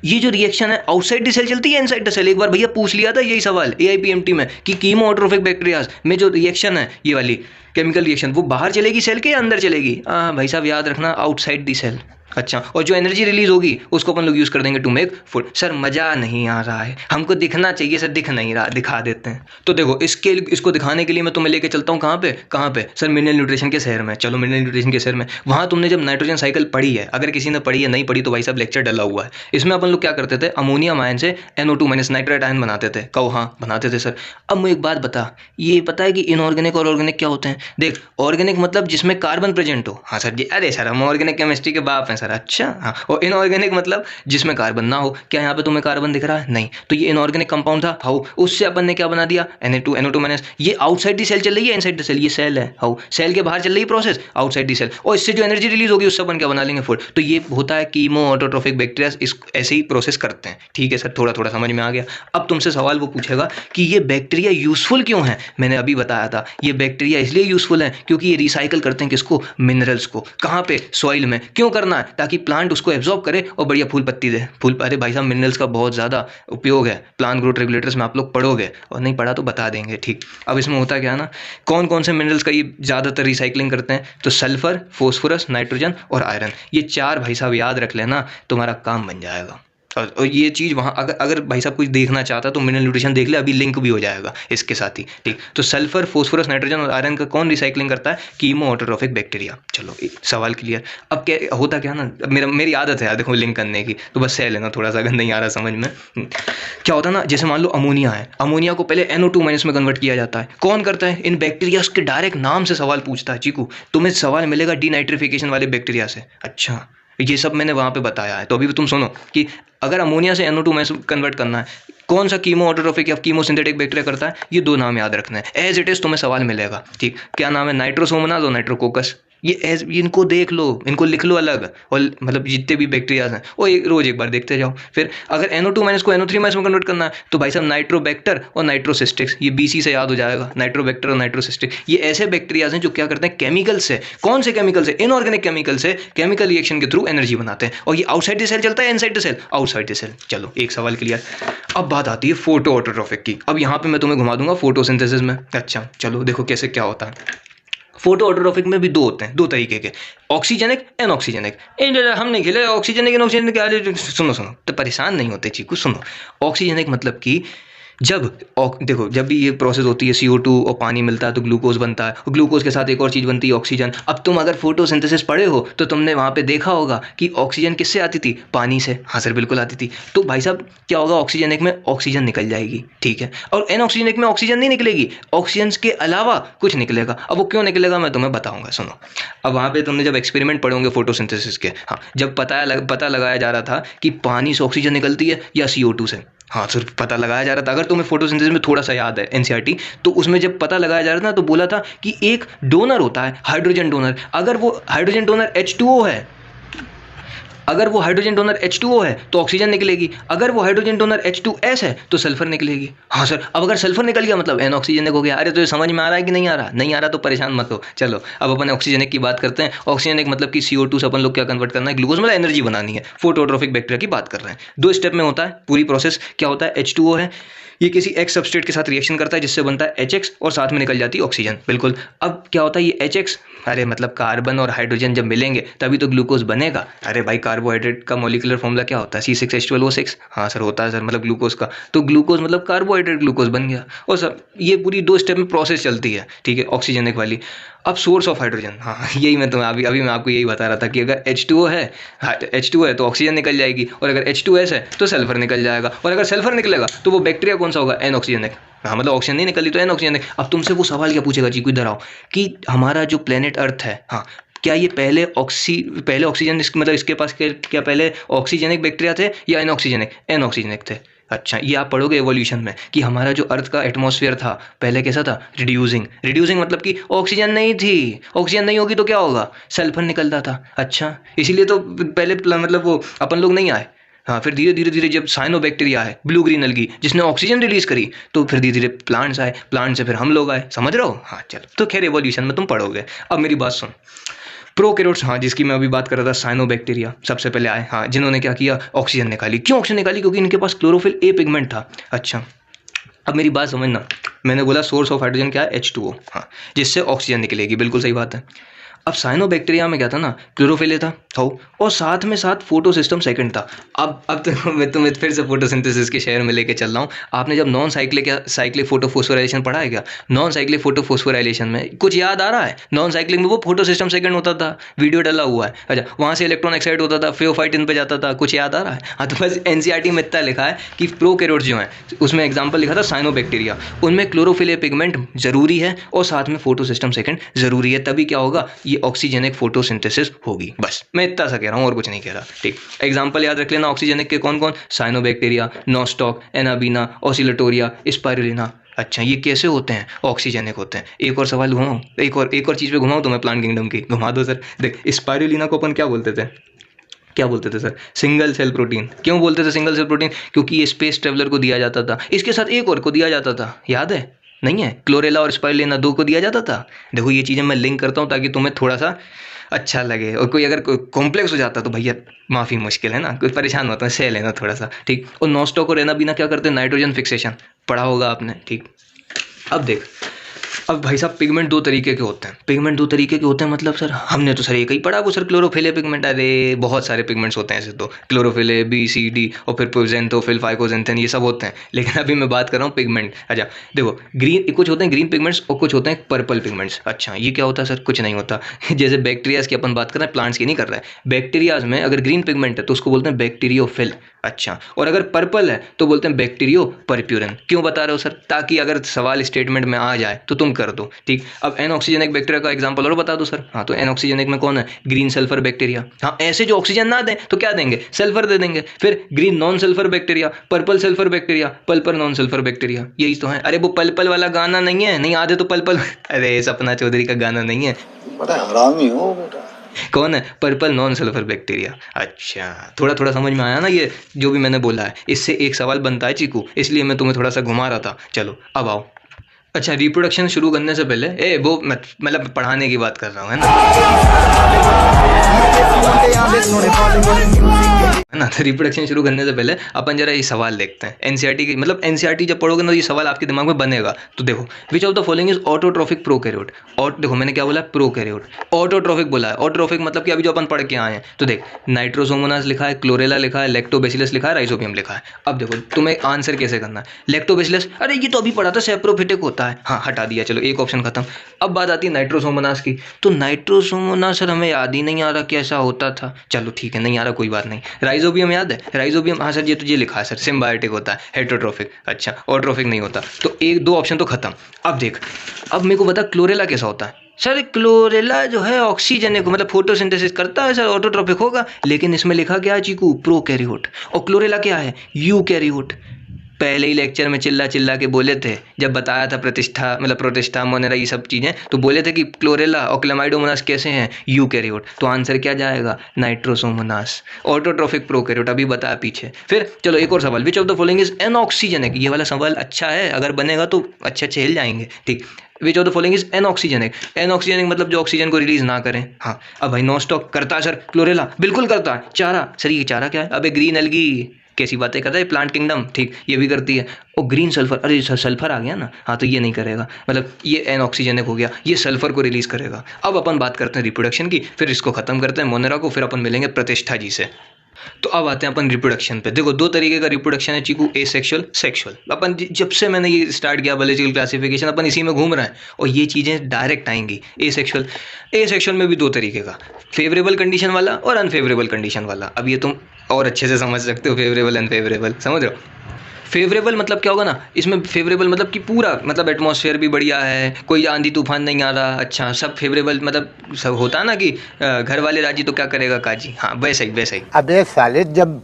ये जो रिएक्शन है आउटसाइड द सेल चलती है इनसाइड द सेल? एक बार भैया पूछ लिया था यही सवाल AIPMT में कि कीमो ऑटोट्रोफिक बैक्टीरियाज में जो रिएक्शन है, ये वाली केमिकल रिएक्शन, वो बाहर चलेगी सेल के या अंदर चलेगी? भाई साहब याद रखना, आउटसाइड द सेल। अच्छा, और जो एनर्जी रिलीज होगी उसको अपन लोग यूज़ कर देंगे टू मेक फूड। सर मज़ा नहीं आ रहा है, हमको दिखना चाहिए सर, दिख नहीं रहा, दिखा देते हैं। तो देखो इसको दिखाने के लिए मैं तुम्हें लेके चलता हूँ कहाँ पे सर? मिनरल न्यूट्रिशन के शहर में। चलो मिनरल न्यूट्रिशन के शहर में, वहाँ तुमने जब नाइट्रोजन साइकिल पढ़ी है, अगर किसी ने पढ़ी है, नहीं पढ़ी तो भाई साहब लेक्चर डला हुआ है। इसमें अपन लोग क्या करते थे? अमोनियम आयन से NO2- नाइट्रेट आयन बनाते थे। कहो हाँ बनाते थे सर। अब मुझे एक बात बता, ये पता है कि इनऑर्गेनिक और ऑर्गेनिक क्या होते हैं? देख, ऑर्गेनिक मतलब जिसमें कार्बन प्रेजेंट हो। हाँ सर जी, अरे सर हम ऑर्गेनिक केमिस्ट्री के बाप हैं सर। अच्छा हाँ, और इनऑर्गेनिक मतलब जिसमें कार्बन ना हो। क्या यहाँ पे तुम्हें कार्बन दिख रहा है? नहीं। तो ये इनऑर्गेनिक कंपाउंड था। हाउ, उससे अपन ने क्या बना दिया? NO2-। ये आउटसाइड दी सेल चल रही है, इनसाइड द सेल? ये सेल है। हाउ, सेल के बाहर चल रही है प्रोसेस, आउटसाइड दी सेल, और इससे जो एनर्जी रिलीज होगी उससे अपन क्या बना लेंगे? फूड। तो ये होता है कीमो ऑटोट्रोफिक बैक्टीरिया, इस ऐसे ही प्रोसेस करते हैं। ठीक है सर, थोड़ा समझ में आ गया। अब तुमसे सवाल वो पूछेगा कि ये बैक्टीरिया यूजफुल क्यों है? मैंने अभी बताया था, ये बैक्टीरिया इसलिए यूजफुल है क्योंकि ये रिसाइकल करते हैं किसको? मिनरल्स को। कहाँ पे? सॉइल में। क्यों करना है? ताकि प्लांट उसको एब्जॉर्ब करे और बढ़िया फूल पत्ती दे। फूल, अरे भाई साहब मिनरल्स का बहुत ज़्यादा उपयोग है प्लांट ग्रोथ रेगुलेटर्स में, आप लोग पढ़ोगे और नहीं पढ़ा तो बता देंगे, ठीक। अब इसमें होता क्या है ना, कौन कौन से मिनरल्स का ये ज़्यादातर रिसाइकलिंग करते हैं, तो सल्फर, फॉस्फोरस, नाइट्रोजन और आयरन, ये 4 भाई साहब याद रख लेना, तुम्हारा काम बन जाएगा। और ये चीज़ वहाँ अगर भाई साहब कुछ देखना चाहता है तो मिनरल न्यूट्रिशन देख ले, अभी लिंक भी हो जाएगा इसके साथ ही, ठीक। तो सल्फर, फॉस्फोरस, नाइट्रोजन और आयरन का कौन रिसाइकलिंग करता है, कीमो ऑटोट्रोफिक बैक्टीरिया। चलो सवाल क्लियर। अब क्या होता क्या ना, मेरी आदत है यार देखो लिंक करने की, तो बस सह लेना थोड़ा सा अगर नहीं आ रहा समझ में। क्या होता है ना, जैसे मान लो अमोनिया है, अमोनिया को पहले NO2- में कन्वर्ट किया जाता है। कौन करता है, इन बैक्टीरिया के डायरेक्ट नाम से सवाल पूछता है। चीकू तुम्हें सवाल मिलेगा डीनाइट्रिफिकेशन वाले बैक्टीरिया से। अच्छा ये सब मैंने वहाँ पे बताया है, तो अभी तुम सुनो कि अगर अमोनिया से NO2 में कन्वर्ट करना है, कौन सा कीमो ऑटोट्रोफिक या कीमोसिंथेटिक बैक्टीरिया करता है, ये 2 नाम याद रखना है। एज इट इज तुम्हें सवाल मिलेगा, ठीक। क्या नाम है, नाइट्रोसोमोनाज और नाइट्रोकोकस। ये इनको देख लो, इनको लिख लो अलग, और मतलब जितने भी बैक्टीरियाज हैं वो रोज एक बार देखते जाओ। फिर अगर NO2- को NO3- में कन्वर्ट करना है तो भाई साहब नाइट्रोबैक्टर और नाइट्रोसिस्टिक्स, ये BC से याद हो जाएगा, नाइट्रोबैक्टर और नाइट्रोसिस्टिक। ये ऐसे बैक्टीरियाज हैं जो क्या करते हैं, केमिकल से, कौन से केमिकल से, इनऑर्गेनिक केमिकल से केमिकल रिएक्शन के थ्रू एनर्जी बनाते हैं। और ये आउटसाइड द सेल चलता है, inside the cell, outside the cell. चलो एक सवाल क्लियर। अब बात आती है फोटो ऑटोट्रोफिक की। अब यहाँ पे मैं तुम्हें घुमा दूंगा फोटोसिंथेसिस में। अच्छा चलो देखो कैसे क्या होता है। फोटो ऑटोट्रोफिक में भी 2 होते हैं, 2 तरीके के, ऑक्सीजनिक, एनऑक्सीजनिक। हम नहीं खेले ऑक्सीजनिक एनऑक्सीजनिक, सुनो तो परेशान नहीं होते चीकू, सुनो। ऑक्सीजनिक मतलब कि जब देखो जब भी ये प्रोसेस होती है CO2 और पानी मिलता है तो ग्लूकोज बनता है, और ग्लूकोज के साथ एक और चीज़ बनती है ऑक्सीजन। अब तुम अगर फोटोसिंथेसिस पढ़े हो तो तुमने वहाँ पे देखा होगा कि ऑक्सीजन किससे आती थी, पानी से। हाँ सर बिल्कुल आती थी। तो भाई साहब क्या होगा, ऑक्सीजनिक में ऑक्सीजन निकल जाएगी, ठीक है, और एनऑक्सीजनिक में ऑक्सीजन नहीं निकलेगी, ऑक्सीजन के अलावा कुछ निकलेगा। अब वो क्यों निकलेगा मैं तुम्हें बताऊँगा, सुनो। अब वहाँ पर तुमने जब एक्सपेरिमेंट पढ़ोगे फोटोसिंथेसिस के, हाँ, जब पता लगाया जा रहा था कि पानी से ऑक्सीजन निकलती है या CO2 से, हाँ सिर्फ पता लगाया जा रहा था। अगर तुम्हें फोटोसिंथेसिस में थोड़ा सा याद है NCERT, तो उसमें जब पता लगाया जा रहा था तो बोला था कि एक डोनर होता है, हाइड्रोजन डोनर। अगर वो हाइड्रोजन डोनर H2O है, अगर वो हाइड्रोजन डोनर H2O है तो ऑक्सीजन निकलेगी, अगर वो हाइड्रोजन डोनर H2S है तो सल्फर निकलेगी। हाँ सर, अब अगर सल्फर निकल गया मतलब एनऑक्सीजनिक हो गया। अरे तो ये समझ में आ रहा है कि नहीं आ रहा? नहीं आ रहा तो परेशान मत हो। चलो अब अपन ऑक्सीजनिक की बात करते हैं। ऑक्सीजनिक मतलब कि CO2 से अपन लोग क्या कन्वर्ट करना है, ग्लूकोज मतलब एनर्जी बनानी है। फोटोट्रोफिक बैक्टीरिया की बात कर रहे हैं। 2 स्टेप में होता है पूरी प्रोसेस। क्या होता है, H2O है, ये किसी X सबस्ट्रेट के साथ रिएक्शन करता है जिससे बनता है HX और साथ में निकल जाती है ऑक्सीजन। बिल्कुल। अब क्या होता है, ये HX, अरे मतलब कार्बन और हाइड्रोजन जब मिलेंगे तभी तो ग्लूकोज बनेगा। अरे भाई कार्बोहाइड्रेट का मॉलिक्यूलर फॉर्मूला क्या होता है, C6H12O6। हाँ सर होता है सर, मतलब ग्लूकोज का। तो ग्लूकोज मतलब कार्बोहाइड्रेट, ग्लूकोज बन गया। और सर ये पूरी 2 स्टेप में प्रोसेस चलती है, ठीक है, ऑक्सीजनिक वाली। अब सोर्स ऑफ हाइड्रोजन, हाँ यही मैं तुम्हें अभी मैं आपको यही बता रहा था कि अगर H2O है तो ऑक्सीजन निकल जाएगी, और अगर H2S है तो सल्फर निकल जाएगा, और अगर सल्फर निकलेगा तो वो बैक्टीरिया कौन सा होगा, एनऑक्सीजनिक। हाँ मतलब ऑक्सीजन नहीं निकली तो एनऑक्सीजनिक। अब तुमसे वो सवाल क्या पूछेगा जी, इधर आओ, कि हमारा जो प्लेनेट अर्थ है, हाँ क्या ये पहले ऑक्सीजन मतलब इसके पास क्या पहले ऑक्सीजनिक बैक्टीरिया थे या एनऑक्सीजनिक थे। अच्छा ये आप पढ़ोगे एवोल्यूशन में कि हमारा जो अर्थ का एटमॉस्फेयर था पहले कैसा था, रिड्यूसिंग मतलब कि ऑक्सीजन नहीं थी, ऑक्सीजन नहीं होगी तो क्या होगा, सल्फर निकलता था। अच्छा इसीलिए तो पहले मतलब वो अपन लोग नहीं आए। हाँ फिर धीरे जब साइनोबैक्टीरिया है, ब्लू ग्रीन अलगी, जिसने ऑक्सीजन रिलीज करी, तो फिर धीरे प्लांट्स आए, प्लांट से फिर हम लोग आए। समझ रहे हो? हाँ चलो, तो खैर एवोल्यूशन में तुम पढ़ोगे। अब मेरी बात सुन, प्रोकैरियोट्स, हाँ जिसकी मैं अभी बात कर रहा था, साइनोबैक्टीरिया सबसे पहले आए, हाँ जिन्होंने क्या किया, ऑक्सीजन निकाली। क्यों ऑक्सीजन निकाली? क्योंकि इनके पास क्लोरोफिल A पिगमेंट था। अच्छा अब मेरी बात समझना, मैंने बोला सोर्स ऑफ हाइड्रोजन क्या है, H2O, हाँ जिससे ऑक्सीजन निकलेगी, बिल्कुल सही बात है। अब साइनोबैक्टीरिया में क्या था ना, क्लोरोफिल था और साथ में फोटो सिस्टम सेकंड था। अब तो मैं तुम्हें फिर से फोटोसिंथेसिस के शहर में लेके चल रहा हूँ। आपने जब नॉन साइक्लिक फोटोफोस्फोराइलेशन पढ़ा है क्या? नॉन साइक्लिक फोटोफोस्फोराइलेशन में कुछ याद आ रहा है? नॉन साइक्लिक में वो फोटो सिस्टम सेकंड होता था, वीडियो डला हुआ है। अच्छा वहाँ से इलेक्ट्रॉन एक्साइट होता था, फेओफाइटिन पे जाता था, कुछ याद आ रहा है? हाँ तो बस NCERT में इतना लिखा है कि प्रोकैरियोट्स जो हैं उसमें एग्जाम्पल लिखा था साइनोबैक्टीरिया, उनमें क्लोरोफिल A पिगमेंट जरूरी है और साथ में फोटो सिस्टम सेकंड जरूरी है, तभी क्या होगा, ये ऑक्सीजनिक फोटोसिंथेसिस होगी। बस मैं इतना सा कह रहा हूँ और कुछ नहीं कह रहा, ठीक। एग्जांपल याद रख लेना ऑक्सीजनिक के कौन कौन, cyanobacteria, Nostoc, anabaena, Oscillatoria, spirulina. अच्छा ये कैसे होते हैं, ऑक्सीजनिक होते हैं। एक और सवाल घुमाऊँ, एक और चीज़ पे घुमाऊँ तो मैं प्लांट किंगडम की घुमा दो सर। देख स्पाइरुलिना को अपन क्या बोलते थे सर, सिंगल सेल प्रोटीन। क्यों बोलते थे सिंगल सेल प्रोटीन? क्योंकि ये स्पेस ट्रेवलर को दिया जाता था, इसके साथ एक और को दिया जाता था, याद है? नहीं है? क्लोरेला और स्पाइरुलिना 2 को दिया जाता था। देखो ये चीज़ें मैं लिंक करता हूँ ताकि तुम्हें थोड़ा सा अच्छा लगे, और कोई अगर कॉम्प्लेक्स हो जाता तो भैया माफ़ी मुश्किल है ना, कोई परेशान होता है, सह लेना थोड़ा सा, ठीक। और नॉस्टॉक और रेनाबीना क्या करते हैं, नाइट्रोजन फिक्सेशन पढ़ा होगा आपने, ठीक। अब देख, अब भाई साहब पिगमेंट दो तरीके के होते हैं, पिगमेंट दो तरीके के होते हैं मतलब सर हमने तो सर एक ही पढ़ा वो सर क्लोरोफिल है पिगमेंट, अरे बहुत सारे पिगमेंट्स होते हैं ऐसे तो, क्लोरोफिल है, बी सी डी और फिर प्रोजेंथोफिल, फाइकोजेंथेन, ये सब होते हैं, लेकिन अभी मैं बात कर रहा हूँ पिगमेंट। अच्छा देखो, ग्रीन कुछ होते हैं ग्रीन पिगमेंट्स और कुछ होते हैं पर्पल पिगमेंट्स। अच्छा ये क्या होता है सर, कुछ नहीं होता। जैसे बैक्टीरियाज की अपन बात कर रहे हैं, प्लांट्स की नहीं कर रहे हैं। बैक्टीरियाज में अगर ग्रीन पिगमेंट है तो उसको बोलते हैं बैक्टीरियोफिल, अच्छा, और अगर पर्पल है तो बोलते हैं बैक्टीरियो परप्यूरन। क्यों बता रहे हो सर, ताकि अगर सवाल स्टेटमेंट में आ जाए तो तुम कर दो, ठीक। अब एन ऑक्सीजनिक बैक्टीरिया का एग्जांपल और बता दो सर। हाँ तो एन ऑक्सीजनिक में कौन है, ग्रीन सल्फर बैक्टीरिया। हाँ ऐसे जो ऑक्सीजन ना दें तो क्या देंगे, सल्फर दे देंगे। फिर green non sulphur bacteria, purple sulphur bacteria, purple non sulphur bacteria, यही तो है। अरे वो पल वाला गाना नहीं है, नहीं आधे तो पल अरे सपना चौधरी का गाना नहीं है, बड़ा हरामी हो बेटा। कौन है, पर्पल नॉन सल्फर बैक्टीरिया। अच्छा थोड़ा समझ में आया ना ये जो भी मैंने बोला है, इससे एक सवाल बनता है चीकू, इसलिए मैं तुम्हें थोड़ा सा घुमा रहा था। चलो अब आओ। अच्छा रिप्रोडक्शन शुरू करने से पहले वो मतलब पढ़ाने की बात कर रहा हूँ, है ना, तो रिप्रोडक्शन शुरू करने से पहले अपन जरा ये सवाल देखते हैं एनसीईआरटी की, मतलब एनसीईआरटी जब पढ़ोगे ना ये सवाल आपके दिमाग में बनेगा। तो देखो, विच of the following is autotrophic prokaryote. और देखो मैंने क्या बोला, प्रोकैरियोट, ऑटोट्रोफिक बोला है। ऑटोट्रोफिक मतलब कि अभी जो अपन पढ़ के आए हैं, तो देख नाइट्रोसोमोनास लिखा है, क्लोरेला लिखा है, लैक्टोबैसिलस लिखा है, राइजोबियम लिखा है। अब देखो तुम्हें आंसर कैसे करना है। लैक्टोबैसिलस, अरे ये तो अभी पढ़ा था, सेप्रोफिटिक होता है, हाँ हटा दिया, चलो एक ऑप्शन खत्म। अब बात आती है नाइट्रोसोमोनास की, तो नाइट्रोसोमोनास सर हमें याद ही नहीं आ रहा कैसा होता था, चलो ठीक है नहीं आ रहा कोई बात नहीं। राइजोबियम याद है, राइजोबियम हाँ सर ये तो ये लिखा है सर, सिम्बायोटिक होता है, हेटरोट्रोफिक, अच्छा ऑटोट्रोफिक नहीं होता। तो एक दो ऑप्शन तो खत्म। अब देख, अब मेरे को बता क्लोरेला कैसा होता है। सर क्लोरेला जो है ऑक्सीजन को मतलब फोटोसिंथेसिस करता है सर, ऑटोट्रोफिक होगा, लेकिन इसमें लिखा क्या है चीकू, प्रोकैरियोट। और क्लोरेला क्या है, यूकैरियोट। पहले ही लेक्चर में चिल्ला के बोले थे, जब बताया था प्रतिष्ठा मतलब प्रोटिस्टा मोनेरा ये सब चीज़ें, तो बोले थे कि क्लोरेला और क्लेमाइडोमोनास कैसे हैं, यूकैरियोट। तो आंसर क्या जाएगा, नाइट्रोसोमोनास। ऑटोट्रोफिक प्रोकैरियोट अभी बताया पीछे। फिर चलो एक और सवाल, which of the following is anoxygenic. ये वाला सवाल अच्छा है, अगर बनेगा तो अच्छे हिल जाएंगे, ठीक। Which of the following is anoxygenic. Anoxygenic मतलब जो ऑक्सीजन को रिलीज ना करें। हाँ अब भाई नॉनस्टॉप करता है सर क्लोरेला, बिल्कुल करता है। चारा, सर ये चारा क्या है, अबे ग्रीन एल्गी, कैसी बातें करता है, प्लांट किंगडम, ठीक ये भी करती है। और ग्रीन सल्फर, अरे सल्फर आ गया ना, हाँ तो ये नहीं करेगा, मतलब ये एनऑक्सीजनिक हो गया, ये सल्फर को रिलीज करेगा। अब अपन बात करते हैं रिप्रोडक्शन की, फिर इसको खत्म करते हैं मोनेरा को, फिर अपन मिलेंगे प्रतिष्ठा जी से। तो अब आते हैं अपन रिप्रोडक्शन पे। देखो दो तरीके का रिप्रोडक्शन है चीकू, एसेक्सुअल, सेक्सुअल। अपन जब से मैंने ये स्टार्ट किया बायोलॉजिकल क्लासिफिकेशन, अपन इसी में घूम रहे हैं और ये चीज़ें डायरेक्ट आएंगी। एसेक्सुअल में भी दो तरीके का, फेवरेबल कंडीशन वाला और अनफेवरेबल कंडीशन वाला। अब ये तुम और अच्छे से समझ सकते हो, फेवरेबल अनफेवरेबल, समझ रहे हो। फेवरेबल मतलब क्या होगा ना, इसमें फेवरेबल मतलब कि पूरा मतलब एटमॉस्फेयर भी बढ़िया है, कोई आंधी तूफान नहीं आ रहा, अच्छा सब फेवरेबल, मतलब सब होता है ना कि घर वाले राजी तो क्या करेगा काजी, हाँ वैसे ही। अबे साले जब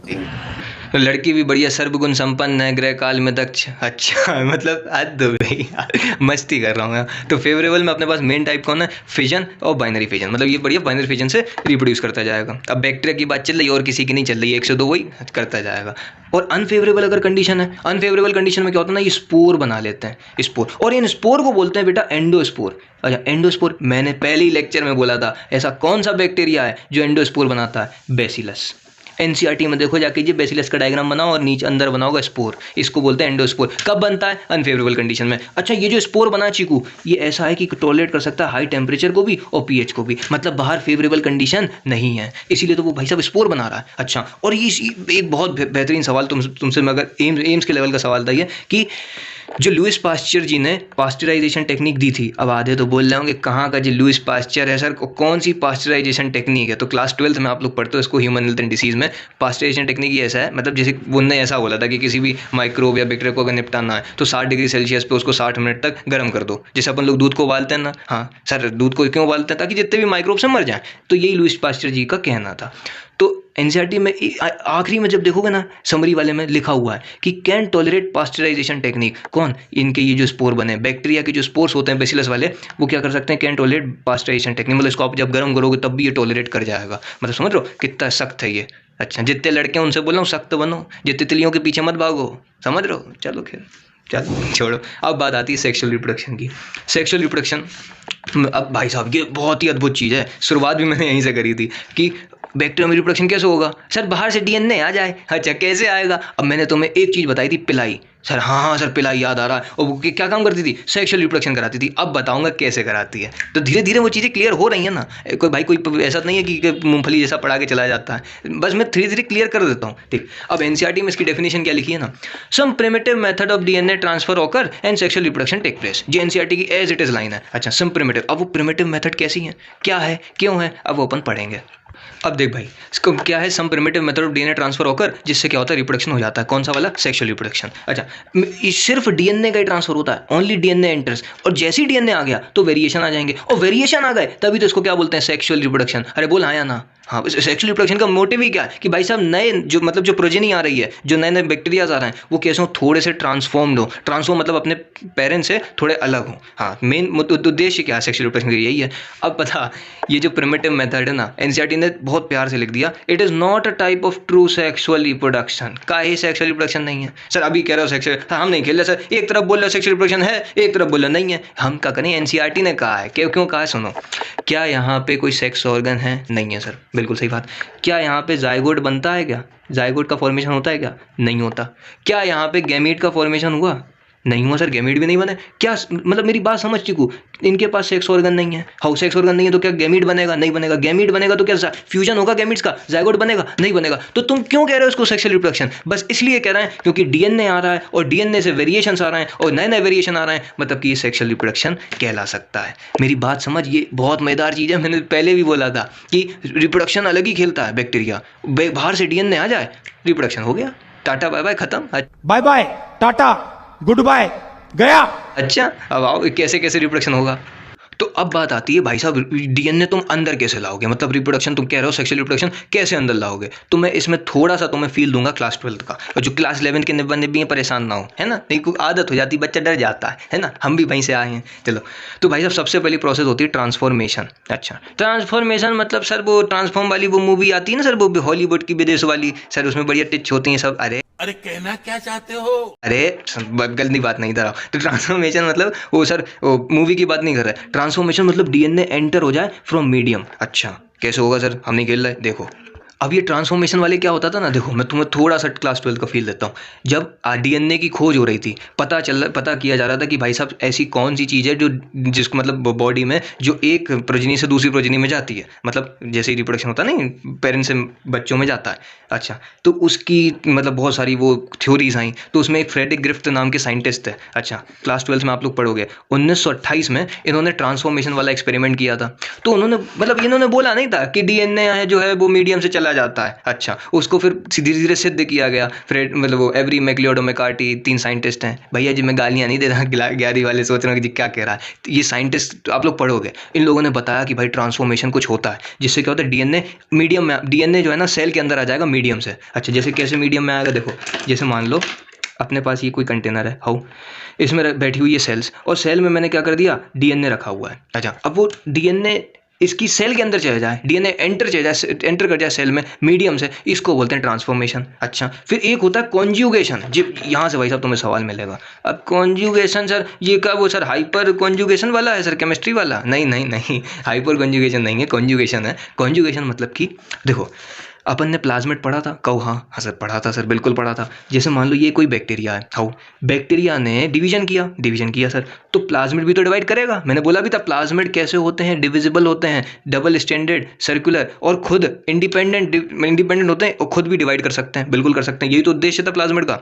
लड़की भी बढ़िया सर्वगुण संपन्न है, गृह काल में दक्ष, अच्छा मतलब हद हो गई यार, मस्ती कर रहा हूँ मैं। तो फेवरेबल में अपने पास मेन टाइप कौन है, फिजन और बाइनरी फिजन, मतलब ये बढ़िया बाइनरी फिजन से रिप्रोड्यूस करता जाएगा। अब बैक्टीरिया की बात चल रही है और किसी की नहीं चल रही है, 102 वही करता जाएगा। और अनफेवरेबल अगर कंडीशन है, अनफेवरेबल कंडीशन में क्या होता है ना, ये स्पोर बना लेते हैं, स्पोर, और इन स्पोर को बोलते हैं बेटा एंडोस्पोर। अच्छा एंडोस्पोर मैंने पहले ही लेक्चर में बोला था, ऐसा कौन सा बैक्टीरिया है जो एंडोस्पोर बनाता है, बेसिलस। एनसीईआरटी में देखो जाके, ये बेसिलस का डायग्राम बनाओ और नीचे अंदर बनाओगे स्पोर, इसको बोलते हैं एंडोस्पोर। कब बनता है, अनफेवरेबल कंडीशन में। अच्छा ये जो स्पोर बना चीकू, ये ऐसा है कि टॉलरेट कर सकता है हाई टेम्परेचर को भी और पीएच को भी, मतलब बाहर फेवरेबल कंडीशन नहीं है, इसीलिए तो वो भाई साहब स्पोर बना रहा है। अच्छा और ये एक बहुत बेहतरीन सवाल तुमसे मैं अगर एम्स के लेवल का सवाल था ये, कि जो लुईस पास्चर जी ने पास्चराइजेशन टेक्निक दी थी, अब आधे तो बोल रहे होंगे कहाँ का जो लुईस पास्चर है सर, कौन सी पास्चराइजेशन टेक्निक है। तो क्लास 12th में आप लोग पढ़ते हो इसको, ह्यूमन हेल्थ एंड डिसीज में। पास्चराइजेशन टेक्निक ये ऐसा है, मतलब जैसे उनने ऐसा बोला था कि किसी भी माइक्रोब या बैक्टीरिया को अगर निपटाना है तो 60 डिग्री सेल्सियस पे उसको 60 मिनट तक गर्म कर दो। जैसे अपन लोग दूध को उबालते हैं ना, हाँ सर दूध को क्यों उबालते हैं, ताकि जितने भी माइक्रोब से मर जाएं। तो यही लुईस पास्चर जी का कहना था। तो एनसीईआरटी में आखिरी में जब देखोगे ना, समरी वाले में लिखा हुआ है कि कैन टॉलरेट पास्चराइजेशन टेक्निक, कौन, इनके ये जो स्पोर बने बैक्टीरिया के जो स्पोर्स होते हैं बेसिलस वाले, वो क्या कर सकते हैं, कैन टॉलरेट पास्चराइजेशन टेक्निक, मतलब इसको आप जब गर्म करोगे तब भी ये टॉलरेट कर जाएगा। मतलब समझ रहे हो कितना सख्त है ये। अच्छा जितने लड़के हैं उनसे बोल रहा हूँ सख्त बनो, जितने तितलियों के पीछे मत भागो, समझ रहे हो। चलो खैर चल छोड़ो। अब बात आती है सेक्सुअल रिप्रोडक्शन की। सेक्सुअल रिप्रोडक्शन, अब भाई साहब ये बहुत ही अद्भुत चीज़ है। शुरुआत भी मैंने यहीं से करी थी कि बैक्टीरिया में रिप्रोडक्शन कैसे होगा सर, बाहर से डीएनए आ जाए। अच्छा कैसे आएगा? अब मैंने तुम्हें एक चीज़ बताई थी, पिलाई। सर हाँ सर पिलाई याद आ रहा है। और वो क्या काम करती थी? सेक्सुअल रिप्रोडक्शन कराती थी। अब बताऊंगा कैसे कराती है। तो धीरे धीरे वो चीज़ें क्लियर हो रही है ना। कोई ऐसा नहीं है कि मूंगफली जैसा पढ़ा के चला जाता है, बस मैं धीरे धीरे क्लियर कर देता हूँ। ठीक, अब एनसीईआरटी में इसकी डेफिनेशन क्या लिखी है ना, some primitive method of DNA transfer occur and sexual reproduction take place. जी एनसीईआरटी की एज इट इज लाइन है। अच्छा सम प्रिमिटिव, अब वो प्रिमिटिव मेथड कैसी है, क्या है, क्यों है, अब वो अपन पढ़ेंगे। अब देख भाई इसको क्या है, some primitive method of DNA transfer होकर जिससे क्या होता है, रिप्रोडक्शन हो जाता है। कौन सा वाला? Sexual reproduction. अच्छा सिर्फ डीएनए का ही ट्रांसफर होता है, ओनली डीएनए एंटर्स, और जैसे ही डीएनए आ गया तो वेरिएशन आ जाएंगे, और वेरिएशन आ गए तभी तो इसको क्या बोलते हैं, सेक्सुअल रिप्रोडक्शन। अरे बोल हाँ या ना? हाँ, सेक्सुअल रिप्रोडक्शन का मोटिव ही क्या है कि भाई साहब नए जो प्रोजेनी आ रही है, जो नए नए बैक्टीरियाज आ रहे हैं, वो कैसे हो, थोड़े से ट्रांसफॉर्म्ड हो। ट्रांसफॉर्म मतलब अपने पेरेंट्स से थोड़े अलग हो। हाँ, मेन उद्देश्य क्या है सेक्सुअल रिप्रोडक्शन का, यही है। अब पता ये जो प्रिमिटिव मेथड है ना, एनसीईआरटी ने बहुत प्यार से लिख दिया, it is not a type of true sexual reproduction. का ही सेक्सुअल रिप्रोडक्शन नहीं है सर। अभी कह रहे हो सेक्सुअल, हम नहीं खेल रहे सर, एक तरफ बोल रहे सेक्सुअल रिप्रोडक्शन है, एक तरफ बोल रहे नहीं है। हम क्या करें, एनसीईआरटी ने कहा है। क्यों कहा है सुनो, क्या यहाँ पे कोई सेक्स ऑर्गन है? नहीं है सर, बिल्कुल सही बात। क्या यहाँ पे जाइगोट बनता है क्या? जाइगोट का फॉर्मेशन होता है क्या? नहीं होता। क्या यहाँ पे गैमीट का फॉर्मेशन हुआ? नहीं हुआ सर, गैमीट भी नहीं बने। क्या मतलब मेरी बात समझ चुकू, इनके पास सेक्स ऑर्गन नहीं है। हाउ सेक्स ऑर्गन नहीं है तो क्या गैमीट बनेगा? नहीं बनेगा। गैमीट बनेगा तो क्या फ्यूजन होगा गैमीट्स का, जाइगोट बनेगा? नहीं बनेगा। तो तुम क्यों कह रहे हो इसको सेक्सुअल रिप्रोडक्शन? बस इसलिए कह रहे हैं क्योंकि डीएनए आ रहा है और डीएनए से वेरिएशंस आ रहे हैं और नए नए वेरिएशन आ रहे हैं, मतलब कि ये सेक्सुअल रिप्रोडक्शन कहला सकता है। मेरी बात समझ, ये बहुत मजेदार चीज़ है। मैंने पहले भी बोला था कि रिप्रोडक्शन अलग ही खेलता है बैक्टीरिया। बाहर से डीएनए आ जाए, रिप्रोडक्शन हो गया, टाटा बाय बाय, खत्म। Bye bye, tata, good bye, गया। अच्छा अब आओ कैसे कैसे रिप्रोडक्शन होगा। तो अब बात आती है भाई साहब, डीएनए तुम अंदर कैसे लाओगे, मतलब रिप्रोडक्शन तुम कह रहे हो सेक्सुअल रिप्रोडक्शन कैसे अंदर लाओगे। तो मैं इसमें थोड़ा सा तुम्हें फील दूंगा क्लास 12 का, और जो क्लास 11 के बंदे भी हैं परेशान ना हो, है ना, नहीं कोई आदत हो जाती, बच्चा डर जाता है ना, हम भी वहीं से आए हैं। चलो तो भाई साहब सबसे पहली प्रोसेस होती है ट्रांसफॉर्मेशन। अच्छा ट्रांसफॉर्मेशन मतलब सर वो ट्रांसफॉर्म वाली वो मूवी आती है ना सर, वो हॉलीवुड की विदेश वाली सर, उसमें बढ़िया टिच होती हैं सब। अरे कहना क्या चाहते हो? अरे गलती बात नहीं था। तो ट्रांसफॉर्मेशन मतलब वो सर वो मूवी की बात नहीं कर रहा है। ट्रांसफॉर्मेशन मतलब डीएनए एंटर हो जाए फ्रॉम मीडियम। अच्छा कैसे होगा सर, हम नहीं खेल रहे। देखो अब ये ट्रांसफॉर्मेशन वाले क्या होता था ना, देखो मैं तुम्हें थोड़ा सा क्लास 12 का फील देता हूँ। जब डीएनए की खोज हो रही थी, पता किया जा रहा था कि भाई साहब ऐसी कौन सी चीज़ है जो जिसको मतलब बॉडी में जो एक प्रोजेनी से दूसरी प्रोजेनी में जाती है, मतलब जैसे रिप्रोडक्शन होता है नहीं पेरेंट्स से बच्चों में जाता है। अच्छा तो उसकी मतलब बहुत सारी वो थ्योरीज आई, तो उसमें एक फ्रेडरिक ग्रिफ्ट नाम के साइंटिस्ट है। अच्छा क्लास 12 में आप लोग पढ़ोगे, 1928 में इन्होंने ट्रांसफॉर्मेशन वाला एक्सपेरिमेंट किया था। तो उन्होंने मतलब इन्होंने बोला नहीं था कि डीएनए है जो है वो मीडियम से जाता है। अच्छा उसको फिर धीरे धीरे सिद्ध किया गया। फ्रेड मतलब वो एवरी मैक्लियोड मैकार्टी, 3 साइंटिस्ट हैं। भैया जी मैं गालियां नहीं दे रहा, 11वीं वाले सोच रहे हैं कि क्या कह रहा है। तो ये साइंटिस्ट आप लोग पढ़ोगे, इन लोगों ने बताया कि भाई ट्रांसफॉर्मेशन कुछ होता है जिससे क्या होता है डीएनए मीडियम में, डीएनए जो है ना सेल के अंदर आ जाएगा मीडियम से। अच्छा जैसे कैसे मीडियम में आएगा, देखो जैसे मान लो अपने पास ये कोई कंटेनर है, हाउ इसमें बैठी हुई है सेल्स, और सेल में मैंने क्या कर दिया, डीएनए रखा हुआ है। अच्छा अब वो डीएनए इसकी सेल के अंदर चले जाए, डीएनए एंटर कर जाए सेल में मीडियम से, इसको बोलते हैं ट्रांसफॉर्मेशन। अच्छा फिर एक होता है कॉन्जुगेशन। जी यहाँ से भाई साहब तुम्हें सवाल मिलेगा, अब कॉन्जुगेशन सर ये क्या वो सर हाइपर कॉन्जुगेशन वाला है सर, केमिस्ट्री वाला? नहीं हाइपर कॉन्जुगेशन नहीं है, कॉन्जुगेशन है। कॉन्जुगेशन मतलब कि देखो अपन ने प्लाज्मिड पढ़ा था, कहो हाँ सर पढ़ा था सर, बिल्कुल पढ़ा था। जैसे मान लो ये कोई बैक्टीरिया है, हाउ बैक्टीरिया ने डिवीजन किया सर, तो प्लाज्मिड भी तो डिवाइड करेगा। मैंने बोला भी था प्लाज्मिड कैसे होते हैं, डिविजिबल होते हैं, डबल स्टैंडर्ड, सर्कुलर, और खुद इंडिपेंडेंट होते हैं और खुद भी डिवाइड कर सकते हैं, बिल्कुल कर सकते हैं। यही तो उद्देश्य था प्लाज्मिड का।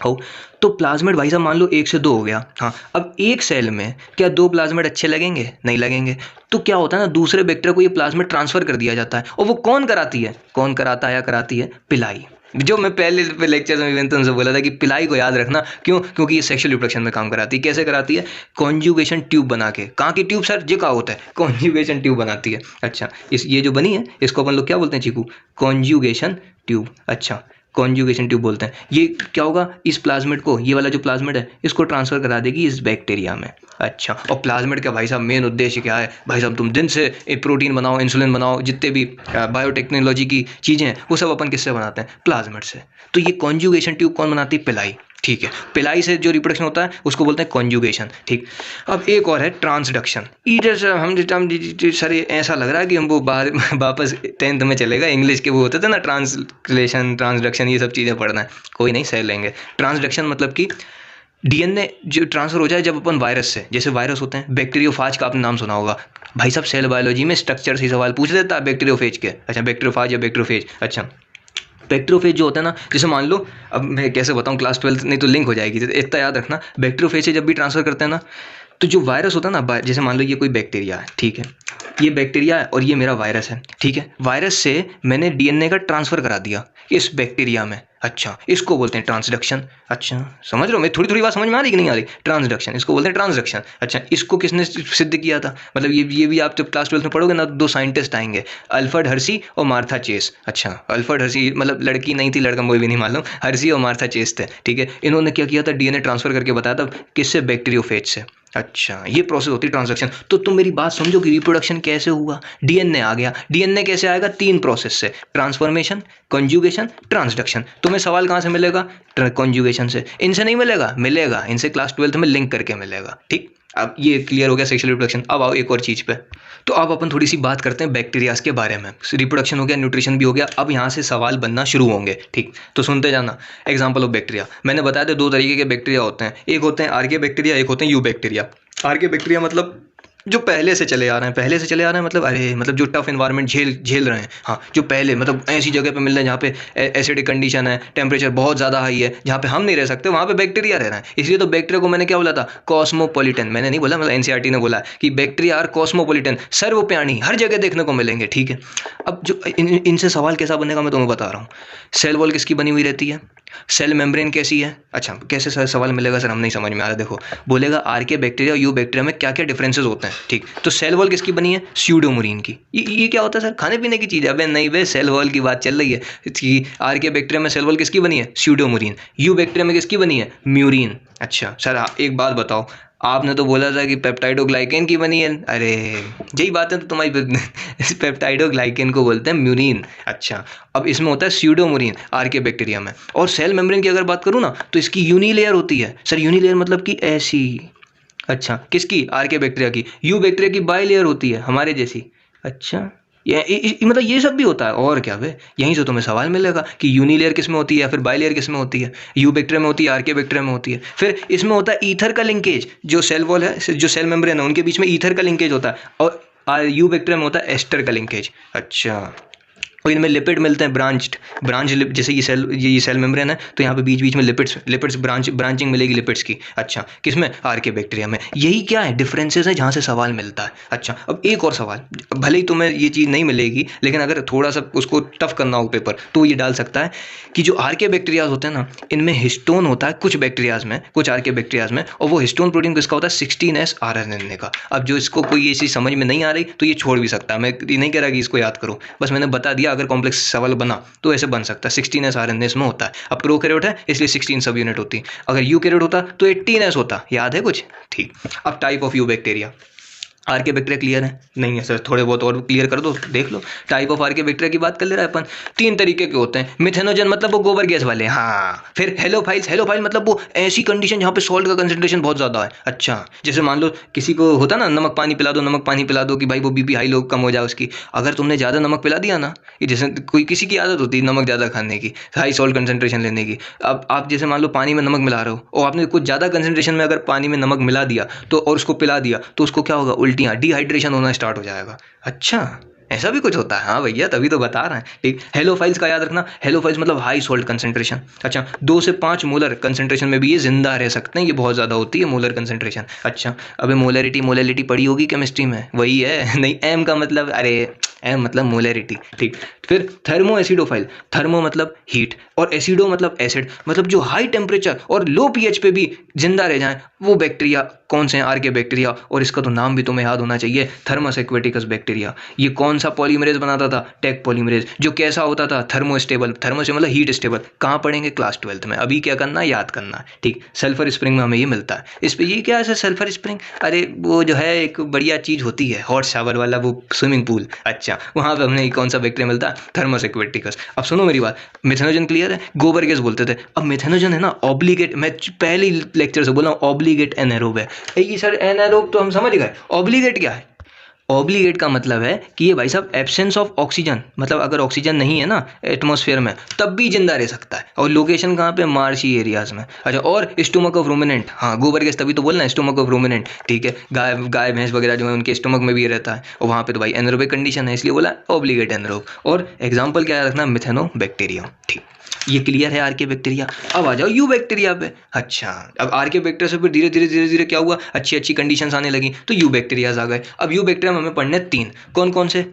हो तो प्लाज्मिड भाई साहब मान लो 1 से 2 हो गया। हाँ अब एक सेल में क्या 2 प्लाज्मिड अच्छे लगेंगे? नहीं लगेंगे। तो क्या होता है ना, दूसरे बैक्टीरिया को ये प्लाज्मिड ट्रांसफर कर दिया जाता है, और वो कौन कराता है या कराती है? पिलाई। जो मैं पहले लेक्चर में तुमसे बोला था कि पिलाई को याद रखना, क्योंकि ये सेक्सुअल रिप्रोडक्शन में काम कराती है। कैसे कराती है? कॉन्जुगेशन ट्यूब बना के। कहाँ की ट्यूब सर? ये क्या होता है? कॉन्जुगेशन ट्यूब बनाती है। अच्छा ये जो बनी है इसको अपन लोग क्या बोलते हैं चीकू? Conjugation tube. अच्छा कॉन्जुगेशन ट्यूब बोलते हैं। ये क्या होगा, इस प्लाज्मिड को, ये वाला जो प्लाज्मिड है इसको ट्रांसफर करा देगी इस बैक्टीरिया में। अच्छा और प्लाज्मिड का भाई साहब मेन उद्देश्य क्या है? भाई साहब तुम दिन से प्रोटीन बनाओ, इंसुलिन बनाओ, जितने भी बायोटेक्नोलॉजी की चीज़ें हैं वो सब अपन किससे बनाते हैं? प्लाज्मिड से। तो ये कॉन्जुगेशन ट्यूब कौन बनाती है? पिलाई। ठीक है, पिलाई से जो रिप्रोडक्शन होता है उसको बोलते हैं कॉन्जुगेशन। ठीक, अब एक और है ट्रांसडक्शन। इधर से हम सर ऐसा लग रहा है कि हम वो वापस 10th में चलेगा, इंग्लिश के वो होते थे ना ट्रांसलेशन ट्रांसडक्शन, ये सब चीज़ें पढ़ना है, कोई नहीं सह लेंगे। ट्रांसडक्शन मतलब कि डीएनए जो ट्रांसफर हो जाए जब अपन वायरस से, जैसे वायरस होते हैं, बैक्टीरियोफाज का आपने नाम सुना होगा भाई साहब, सेल बायोलॉजी में स्ट्रक्चर से सवाल पूछ देता है बैक्टीरियोफेज के। अच्छा, बैक्टीरियोफाज या बैक्टीरियोफेज। अच्छा, बैक्टीरियोफेज जो होता है ना, जैसे मान लो, अब मैं कैसे बताऊं, क्लास 12 नहीं तो लिंक हो जाएगी, तो इतना याद रखना, बैक्टीरियोफेज से जब भी ट्रांसफर करते हैं ना, तो जो वायरस होता है ना, जैसे मान लो ये कोई बैक्टीरिया है, ठीक है, ये बैक्टीरिया है और ये मेरा वायरस है, ठीक है, वायरस से मैंने डीएनए का ट्रांसफ़र करा दिया इस बैक्टीरिया में। अच्छा, इसको बोलते हैं ट्रांसडक्शन। अच्छा, समझ रहे हो, मैं थोड़ी बात समझ में आ रही कि नहीं आ रही? ट्रांसडक्शन, इसको बोलते हैं ट्रांसडक्शन। अच्छा, इसको किसने सिद्ध किया था? मतलब ये भी आप जब क्लास 12 में पढ़ोगे ना, 2 साइंटिस्ट आएंगे, अल्फ्रेड हर्शी और मार्था चेस। अच्छा, अल्फ्रेड हर्शी मतलब लड़की नहीं थी, लड़का मुझे भी नहीं मालूम, हर्शी और मार्था चेस थे, ठीक है। इन्होंने क्या किया था, डीएनए ट्रांसफ़र करके बताया था, किससे? बैक्टीरियोफेज से। अच्छा, ये प्रोसेस होती है ट्रांसडक्शन। तो तुम मेरी बात समझो कि रिप्रोडक्शन कैसे हुआ, डीएनए आ गया। डीएनए कैसे आएगा? 3 प्रोसेस से, ट्रांसफॉर्मेशन, कॉन्जुगेशन, ट्रांसडक्शन। तुम्हें सवाल कहाँ से मिलेगा? कॉन्जुगेशन से। इनसे नहीं मिलेगा? मिलेगा, इनसे क्लास 12 में लिंक करके मिलेगा। ठीक, अब ये क्लियर हो गया सेक्सुअल रिप्रोडक्शन। अब आओ एक और चीज़ पे, तो अब अपन थोड़ी सी बात करते हैं बैक्टीरियाज के बारे में। रिप्रोडक्शन हो गया, न्यूट्रिशन भी हो गया, अब यहाँ से सवाल बनना शुरू होंगे। ठीक, तो सुनते जाना। एग्जांपल ऑफ बैक्टीरिया, मैंने बताया था 2 तरीके के बैक्टीरिया होते हैं, एक होते हैं आर्के बैक्टीरिया, एक होते हैं यू बैक्टीरिया। आर्के बैक्टीरिया मतलब जो पहले से चले आ रहे हैं, पहले से चले आ रहे हैं मतलब अरे मतलब जो टफ इन्वायरमेंट झेल रहे हैं। हाँ, जो पहले मतलब ऐसी जगह पे मिल रहे हैं जहाँ पे एसिडिक कंडीशन है, टेम्परेचर बहुत ज़्यादा हाई है, जहाँ पे हम नहीं रह सकते, वहाँ पे बैक्टीरिया रह रहे हैं। इसलिए तो बैक्टीरिया को मैंने क्या बोला था? कॉस्मोपॉलिटन। मैंने नहीं बोला, मतलब एनसीईआरटी ने बोला कि बैक्टीरिया आर कॉस्मोपॉलिटन, सर्वप्राणी, हर जगह देखने को मिलेंगे। ठीक है, अब जो इनसे सवाल कैसा बनेगा मैं तुम्हें बता रहा हूँ। सेल वॉल किसकी बनी हुई रहती है? सेल मेम्ब्रेन कैसी है? अच्छा, कैसे सवाल मिलेगा सर, हम नहीं समझ में आ रहा। देखो, बोलेगा आर्के बैक्टीरिया और यू बैक्टीरिया में क्या क्या डिफरेंसेस होते हैं। ठीक, तो सेल वॉल किसकी बनी है? स्यूडोमोरीन की। ये क्या होता है सर? खाने पीने की चीज़ है? अबे नहीं बे, सेल वॉल की बात चल रही है कि आर्के बैक्टीरिया में सेल वॉल किसकी बनी है? स्यूडोमोरीन। यू बैक्टीरिया में किसकी बनी है? म्यूरिन। अच्छा सर, एक बात बताओ, आपने तो बोला था कि पेप्टाइडोग्लाइकेन की बनी है। अरे यही बात है तो तुम्हारी पेप्टाइडोग्लाइकेन को बोलते हैं म्यूरिन। अच्छा, अब इसमें होता है स्यूडोमोरीन आर्के बैक्टीरिया में। और सेल मेम्ब्रेन की अगर बात करूँ ना, तो इसकी यूनिलेयर होती है। सर यूनिलेयर मतलब कि ऐसी। अच्छा, किसकी? आर्के बैक्टीरिया की। यू बैक्टीरिया की बाइलेयर होती है, हमारे जैसी। अच्छा, मतलब ये सब भी होता है। और क्या बे, यहीं से तुम्हें सवाल मिलेगा कि यूनिलेयर किस में होती है या फिर बाइलेयर किस में होती है। यू बैक्टीरिया में होती है, आर्के बैक्टीरिया में होती है। फिर इसमें होता है ईथर का लिंकेज, जो सेल वॉल है, जो सेल मेम्ब्रेन है, उनके बीच में ईथर का लिंकेज होता है। और यू बैक्टीरिया में होता है एस्टर का लिंकेज। अच्छा, और इनमें लिपिड मिलते हैं, ब्रांच जैसे ये सेल मेम्ब्रेन है, तो यहाँ पे बीच बीच में लिपिड्स ब्रांचिंग मिलेगी लिपिड्स की। अच्छा, किसमें? आर्के बैक्टीरिया में। यही क्या है? डिफरेंसेस है जहाँ से सवाल मिलता है। अच्छा, अब एक और सवाल, भले ही तुम्हें ये चीज़ नहीं मिलेगी, लेकिन अगर थोड़ा सा उसको टफ करना हो पेपर, तो ये डाल सकता है कि जो आर्के बैक्टीरियाज होते हैं ना, इनमें हिस्टोन होता है कुछ बैक्टीरियाज में, कुछ आर्के बैक्टीरियाज में, और वो हिस्टोन प्रोटीन किसका होता है? 16S RNA का। अब जो इसको कोई ये चीज़ समझ में नहीं आ रही तो ये छोड़ भी सकता है, मैं ये नहीं कह रहा कि इसको याद करो, बस मैंने बता दिया। अगर कॉम्प्लेक्स सवाल बना तो ऐसे बन सकता है। 16S RNA इसमें होता है। अब प्रोकैरियोट है इसलिए 16 सब यूनिट होती है। अगर यूकैरियोट होता तो 18S होता। याद है कुछ? ठीक, अब type of eubacteria. Archaebacteria clear है? नहीं है सर, थोड़े बहुत और क्लियर कर दो, देख लो। टाइप ऑफ आर्के बैक्टीरिया की बात कर ले रहा है अपन। 3 तरीके के होते हैं। मिथेनोजन मतलब वो गोबर गैस वाले, हाँ। फिर हेलोफाइल मतलब वो ऐसी कंडीशन जहाँ पे सॉल्ट का कंसंट्रेशन बहुत ज़्यादा है। अच्छा, जैसे मान लो किसी को होता ना, नमक पानी पिला दो कि भाई वो बीपी हाई लो कम हो जाए उसकी। अगर तुमने ज़्यादा नमक पिला दिया ना, जैसे कोई किसी की आदत होती है नमक ज़्यादा खाने की, हाई सॉल्ट कंसंट्रेशन लेने की। अब आप जैसे मान लो पानी में नमक मिला रहे हो और आपने कुछ ज़्यादा कंसंट्रेशन में अगर पानी में नमक मिला दिया तो, और उसको पिला दिया, तो उसको क्या होगा? उल्टियाँ, डिहाइड्रेशन होना स्टार्ट हो जाएगा। अच्छा, ऐसा भी कुछ होता है? हाँ भैया, तभी तो बता रहे हैं। ठीक, हेलोफाइल्स का याद रखना। हेलोफाइल्स मतलब हाई सॉल्ट कंसंट्रेशन। अच्छा, 2 से 5 मोलर कंसंट्रेशन में भी ये जिंदा रह सकते हैं, ये बहुत ज़्यादा होती है मोलर कंसंट्रेशन। अच्छा, अबे मोलैरिटी पढ़ी होगी केमिस्ट्री में, वही है। नहीं, एम का मतलब, अरे एम मतलब मोलैरिटी। ठीक, फिर थर्मो एसिडोफाइल। थर्मो मतलब हीट और एसिडो मतलब एसिड, मतलब जो हाई टेम्परेचर और लो पीएच पे भी जिंदा रह जाएं, वो बैक्टीरिया कौन से हैं? आर्के बैक्टीरिया। और इसका तो नाम भी तुम्हें याद होना चाहिए, थर्मस एक्वेटिकस बैक्टीरिया। ये कौन सा पॉलीमरेज बनाता था? टेक पॉलीमरेज, जो कैसा होता था? थर्मोस्टेबल। थर्मो से मतलब हीट स्टेबल। कहाँ पढ़ेंगे? क्लास 12 में। अभी क्या करना है? याद करना है। ठीक, सल्फर स्प्रिंग में हमें ये मिलता है। इस पर ये क्या है सल्फर स्प्रिंग? अरे वो जो है एक बढ़िया चीज़ होती है, हॉट शावर वाला वो स्विमिंग पूल। अच्छा, अच्छा, वहाँ पे हमने कौन सा बैक्टीरिया मिलता है? Thermus aquaticus. अब सुनो मेरी बात, मिथेनोजन क्लियर है? गोबर गैस बोलते थे। अब मिथेनोजन है ना ऑब्लिगेट, मैं पहले लेक्चर से बोला हूँ ऑब्लिगेट एनारोब है। ये सर एनारोब तो हम समझ गए, ऑब्लिगेट क्या है? ऑब्लिगेट का मतलब है कि ये भाई साहब एब्सेंस ऑफ ऑक्सीजन, मतलब अगर ऑक्सीजन नहीं है ना एटमॉस्फेयर में तब भी जिंदा रह सकता है। और लोकेशन कहाँ पे? मार्शी एरियाज में। अच्छा, और स्टोमक ऑफ रूमिनेंट, हाँ गोबर गैस तभी तो बोलना है स्टोमक ऑफ रूमिनेंट, ठीक है। गाय भैंस वगैरह जो है उनके स्टोमक में भी रहता है, और वहाँ पे तो भाई एनरोबिक कंडीशन है, इसलिए बोला ऑब्लिगेट एनरोब। और एग्जाम्पल क्या रखना? मिथेनोबैक्टीरियम। ठीक, ये क्लियर है आर्के बैक्टीरिया। अब आ जाओ यू बैक्टीरिया पे। अच्छा, अब आर्के बैक्टीरिया से फिर धीरे धीरे क्या हुआ? अच्छी अच्छी कंडीशंस आने लगी तो यू बैक्टीरियाज आ गए। अब यू बैक्टीरिया में हमें पढ़ने 3, कौन कौन से?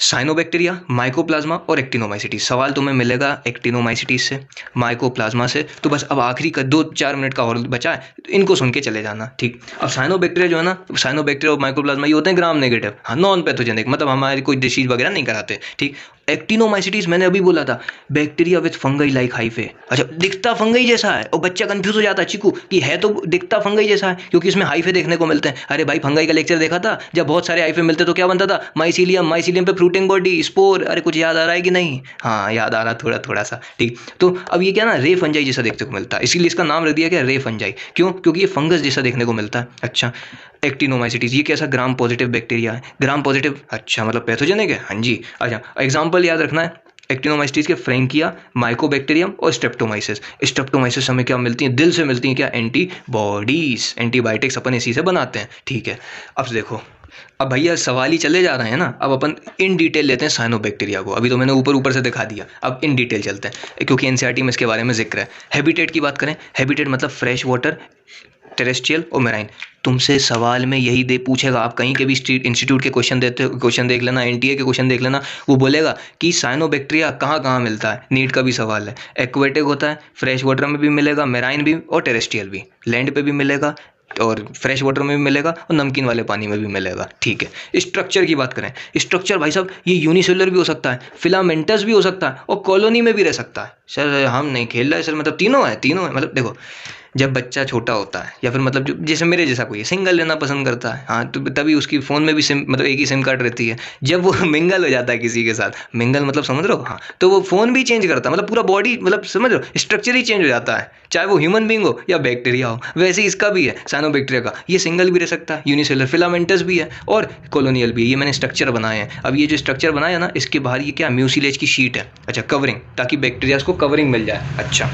साइनोबैक्टीरिया, माइकोप्लाज्मा और एक्टिनोमाइसिटीज। सवाल तुम्हें मिलेगा एक्टिनोमाइसिटीज से, माइकोप्लाज्मा से। तो बस अब आखिरी का 2-4 मिनट का और बचा है, तो इनको सुन के चले जाना। ठीक, अब साइनोबैक्टीरिया जो है ना, साइनोबैक्टीरिया और माइकोप्लाज्मा ये होते हैं ग्राम नेगेटिव, हाँ नॉन पैथोजेनिक, मतलब हमारी कोई डिसीज वगैरह नहीं कराते। ठीक, एक्टिनोमाइसिटीज मैंने अभी बोला था, bacteria with fungi like hyphae. अच्छा, दिखता फंगई जैसा है, और बच्चा कंफ्यूज हो जाता है चीकू कि है तो दिखता फंगई जैसा है, क्योंकि इसमें हाइफे देखने को मिलते हैं। अरे भाई, फंगई का लेक्चर देखा था, जब बहुत सारे हाइफे मिलते तो क्या बनता था? माइसीलियम, माइसीलियम पे फ्रूटिंग बॉडी, स्पोर। अरे कुछ याद आ रहा है कि नहीं? हाँ याद आ रहा थोड़ा थोड़ा सा। ठीक, तो अब ये क्या ना रे फंजाई जैसा देखने को मिलता है, इसीलिए इसका नाम रख दिया क्या? रे फंजाई। क्यों? क्योंकि ये फंगस जैसा देखने को मिलता है। अच्छा, एक्टिनोमाइसिटीज ये कैसा? ग्राम पॉजिटिव बैक्टीरिया है। ग्राम पॉजिटिव, अच्छा मतलब पैथोजेनिक है। हाँ जी। अच्छा, एग्जाम्पल याद रखना है एक्टिनोमाइसिटीज के, फ्रैंकिया, माइकोबैक्टीरियम और स्ट्रेप्टोमाइसिस। स्ट्रेप्टोमाइसिस हमें क्या मिलती हैं? दिल से मिलती हैं। क्या? एंटीबॉडीज, एंटीबायोटिक्स अपन इसी से बनाते हैं। ठीक है, अब देखो, अब भैया सवाल ही चले जा रहे हैं ना, अब अपन इन डिटेल लेते हैं साइनोबैक्टीरिया को। अभी तो मैंने ऊपर ऊपर से दिखा दिया, अब इन डिटेल चलते हैं, क्योंकि एनसीईआरटी में इसके बारे में जिक्र है। हैबिटेट की बात करें, हैबिटेट मतलब फ्रेश वाटर, टेरेस्ट्रियल और मेराइन। तुमसे सवाल में यही दे पूछेगा, आप कहीं के भी इंस्टीट्यूट के क्वेश्चन देख लेना, एनटीए के क्वेश्चन देख लेना, वो बोलेगा कि साइनोबैक्टीरिया कहाँ कहाँ मिलता है। नीट का भी सवाल है। एक्वेटिक होता है, फ्रेश वाटर में भी मिलेगा, मेराइन भी और टेरेस्ट्रियल भी, लैंड पे भी मिलेगा और फ्रेश वाटर में भी मिलेगा और नमकीन वाले पानी में भी मिलेगा। ठीक है, स्ट्रक्चर की बात करें, स्ट्रक्चर भाई साहब ये यूनिसेलुलर भी हो सकता है, फिलामेंटस भी हो सकता है और कॉलोनी में भी रह सकता है। सर हम नहीं खेल रहे सर, मतलब तीनों है मतलब देखो, जब बच्चा छोटा होता है या फिर मतलब जो जैसे मेरे जैसा कोई सिंगल लेना पसंद करता है, हाँ तो तभी उसकी फ़ोन में भी सिम, मतलब एक ही सिम कार्ड रहती है। जब वो मिंगल हो जाता है किसी के साथ, मिंगल मतलब समझ रहे हो, हाँ, तो वो फ़ोन भी चेंज करता है, मतलब पूरा बॉडी, मतलब समझ रहे हो, स्ट्रक्चर ही चेंज हो जाता है, चाहे वो ह्यूमन बींग हो या बैक्टीरिया हो। वैसे ही इसका भी है, साइनोबैक्टीरिया का, ये सिंगल भी रह सकता है, यूनिसेलुलर, फिलामेंटस भी है और कॉलोनियल भी है। ये मैंने स्ट्रक्चर बनाए हैं। अब ये जो स्ट्रक्चर बनाया ना, इसके बाहर ये क्या म्यूसिलेज की शीट है, अच्छा कवरिंग, ताकि बैक्टीरियाज को कवरिंग मिल जाए। अच्छा,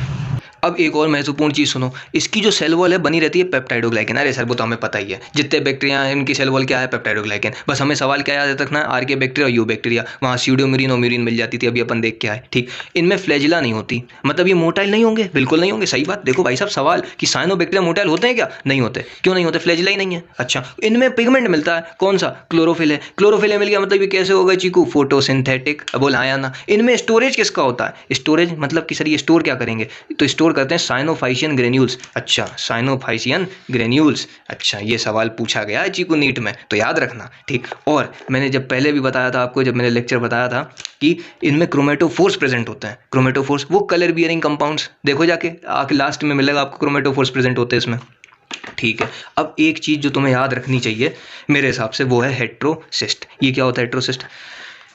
अब एक और महत्वपूर्ण चीज़ सुनो, इसकी जो सेल वॉल है बनी रहती है पेप्टाइडोग्लाइकन। अरे सर वो तो हमें पता ही है, जितने बैक्टीरिया हैं इनकी सेल वॉल क्या है? पेप्टाइडोग्लाइकन। बस हमें सवाल क्या याद रखना है? आर्के बैक्टीरिया और यू बैक्टीरिया, वहाँ स्यूडोम्यूरिन और म्यूरिन मिल जाती थी, अभी अपन देख के आए। ठीक, इनमें फ्लैजिला नहीं होती, मतलब ये मोटाइल नहीं होंगे, बिल्कुल नहीं होंगे। सही बात। देखो भाई साहब, सवाल कि साइनोबैक्टीरिया मोटाइल होते हैं क्या? नहीं होते। क्यों नहीं होते? फ्लैजिला ही नहीं है। अच्छा, इनमें पिगमेंट मिलता है, कौन सा? क्लोरोफिल है। क्लोरोफिल मिल गया, मतलब ये कैसे होगा चीकू? फोटोसिंथेटिक। बोल आया ना। इनमें स्टोरेज किसका होता है? स्टोरेज मतलब कि सर ये स्टोर क्या करेंगे? तो स्टोर करते हैं साइनोफाइशियन ग्रेन्यूल्स। अच्छा, साइनोफाइशियन ग्रेन्यूल्स। अच्छा, ये सवाल पूछा गया है चीकू नीट में, तो याद रखना। ठीक, और मैंने जब पहले भी बताया था आपको, जब मैंने लेक्चर बताया था कि इनमें क्रोमेटोफोर्स प्रेजेंट होते हैं। क्रोमेटोफोर्स वो कलर बियरिंग कंपाउंड्स, देखो जाके लास्ट में मिलेगा आपको, क्रोमेटोफोर्स प्रेजेंट होते हैं इसमें। ठीक है, अब एक चीज़ जो तुम्हें याद रखनी चाहिए मेरे हिसाब से, वो है हेट्रोसिस्ट। ये क्या होता है हेट्रोसिस्ट?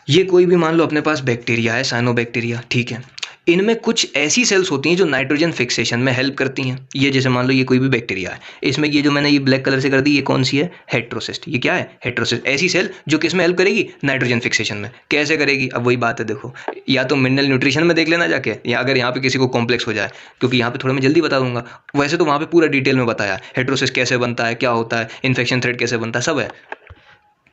ये कोई भी मान लो अपने पास बैक्टीरिया है, साइनोबैक्टीरिया, ठीक है, इनमें कुछ ऐसी सेल्स होती हैं जो नाइट्रोजन फिक्सेशन में हेल्प करती हैं। ये जैसे मान लो ये कोई भी बैक्टीरिया है, इसमें ये जो मैंने ये ब्लैक कलर से कर दी, ये कौन सी है? हेट्रोसिस्ट। ये क्या है? हेट्रोसिस्ट। ऐसी सेल जो किस में हेल्प करेगी? नाइट्रोजन फिक्सेशन में। कैसे करेगी? अब वही बात है, देखो, या तो मिनरल न्यूट्रिशन में देख लेना जाके, या अगर यहाँ पे किसी को कॉम्प्लेक्स हो जाए, क्योंकि यहाँ पे थोड़ा मैं जल्दी बता दूंगा, वैसे तो वहाँ पे पूरा डिटेल में बताया हेट्रोसिस्ट कैसे बनता है, क्या होता है, इन्फेक्शन थ्रेड कैसे बनता है, सब है।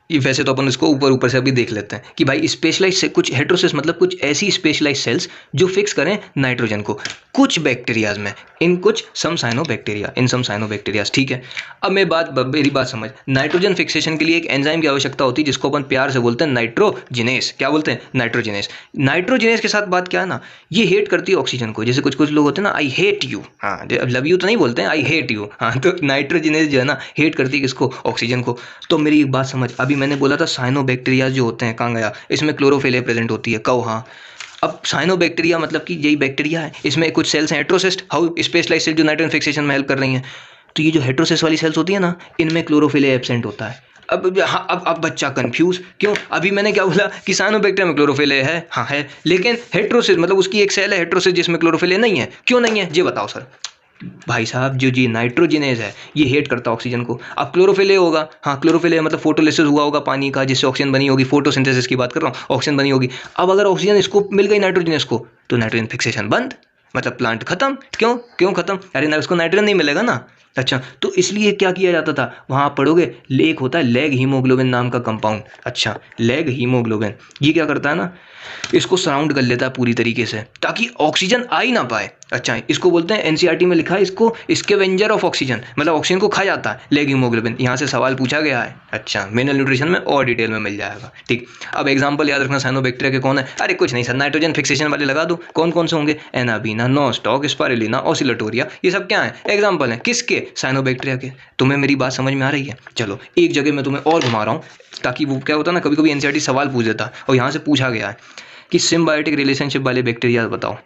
ये वैसे तो अपन इसको ऊपर ऊपर से अभी देख लेते हैं कि भाई स्पेशलाइज से कुछ हेट्रोसिस मतलब कुछ ऐसी स्पेशलाइज सेल्स जो फिक्स करें नाइट्रोजन को कुछ बैक्टीरियाज में, इन कुछ सम साइनोबैक्टीरिया, इन सम साइनोबैक्टीरियाज। ठीक है, अब मेरी बात समझ, नाइट्रोजन फिक्सेशन के लिए एक एंजाइम की आवश्यकता होती है जिसको अपन प्यार से बोलते हैं नाइट्रोजिनेस। क्या बोलते हैं? नाइट्रोजिनेस। नाइट्रोजिनेस के साथ बात क्या है ना, ये हेट करती है ऑक्सीजन को। जैसे कुछ लोग होते हैं ना, आई हेट यू, हाँ लव यू तो नहीं बोलते हैं, आई हेट यू, हाँ, तो नाइट्रोजिनेस जो है ना हेट करती है किसको? ऑक्सीजन को। तो मेरी एक बात समझ, अभी मैंने बोला था साइनोबैक्टीरिया जो होते हैं, कहाँ गया? इसमें क्लोरोफिल प्रेजेंट होती है, कहो हाँ। अब साइनोबैक्टीरिया मतलब कि यही बैक्टीरिया है, इसमें कुछ सेल्स हैं हेट्रोसिस्ट, हाउ स्पेशलाइज्ड सेल जो नाइट्रोजन फिक्सेशन में हेल्प कर रही हैं। तो ये जो हेट्रोसिस्ट वाली सेल्स होती है ना, इनमें क्लोरोफिल एब्सेंट होता है। हाँ, अब बच्चा कंफ्यूज क्यों? अभी मैंने क्या बोला कि साइनोबैक्टीरिया में क्लोरोफिल है, हाँ है, लेकिन हेट्रोसिस मतलब उसकी एक सेल है हेट्रोसिस जिसमें क्लोरोफिल नहीं है। क्यों नहीं है ये बताओ सर। भाई साहब जो जी नाइट्रोजिनेज है ये हेट करता है ऑक्सीजन को। अब क्लोरोफिल होगा, हाँ क्लोरोफिल मतलब फोटोलिसिस हुआ होगा पानी का जिससे ऑक्सीजन बनी होगी, फोटोसिंथेसिस की बात कर रहा हूँ, ऑक्सीजन बनी होगी। अब अगर ऑक्सीजन इसको मिल गई नाइट्रोजिनेस को तो नाइट्रोजन फिक्सेशन बंद, मतलब प्लांट खत्म। क्यों खत्म? अरे ना उसको नाइट्रोजन नहीं मिलेगा ना। अच्छा तो इसलिए क्या किया जाता था, वहाँ आप पढ़ोगे लेग होता है, लेग हीमोग्लोबिन नाम का कंपाउंड। अच्छा लेग हीमोग्लोबिन ये क्या करता है ना, इसको सराउंड कर लेता है पूरी तरीके से ताकि ऑक्सीजन आ ही ना पाए। अच्छा इसको बोलते हैं एनसीईआरटी में लिखा है इसको स्कैवेंजर ऑफ ऑक्सीजन, मतलब ऑक्सीजन को खा जाता है लेग हीमोग्लोबिन। यहाँ से सवाल पूछा गया है। अच्छा मिनरल न्यूट्रिशन में और डिटेल में मिल जाएगा। ठीक अब एग्जांपल याद रखना साइनोबैक्टीरिया के कौन है। अरे कुछ नहीं सर नाइट्रोजन फिक्सेशन वाले लगा दो। कौन कौन से होंगे? एनाबीना, नोस्टॉक, स्पाइरुलिना, ऑसिलेटोरिया, ये सब क्या है? एग्जाम्पल है किसके? साइनोबैक्टीरिया के। तुम्हें मेरी बात समझ में आ रही है? चलो एक जगह मैं तुम्हें और घुमा रहा हूँ ताकि वो क्या होता है ना कभी कभी एनसीईआरटी सवाल पूछ देता है और यहाँ से पूछा गया है कि सिम्बायोटिक रिलेशनशिप वाले बैक्टीरिया बताओ।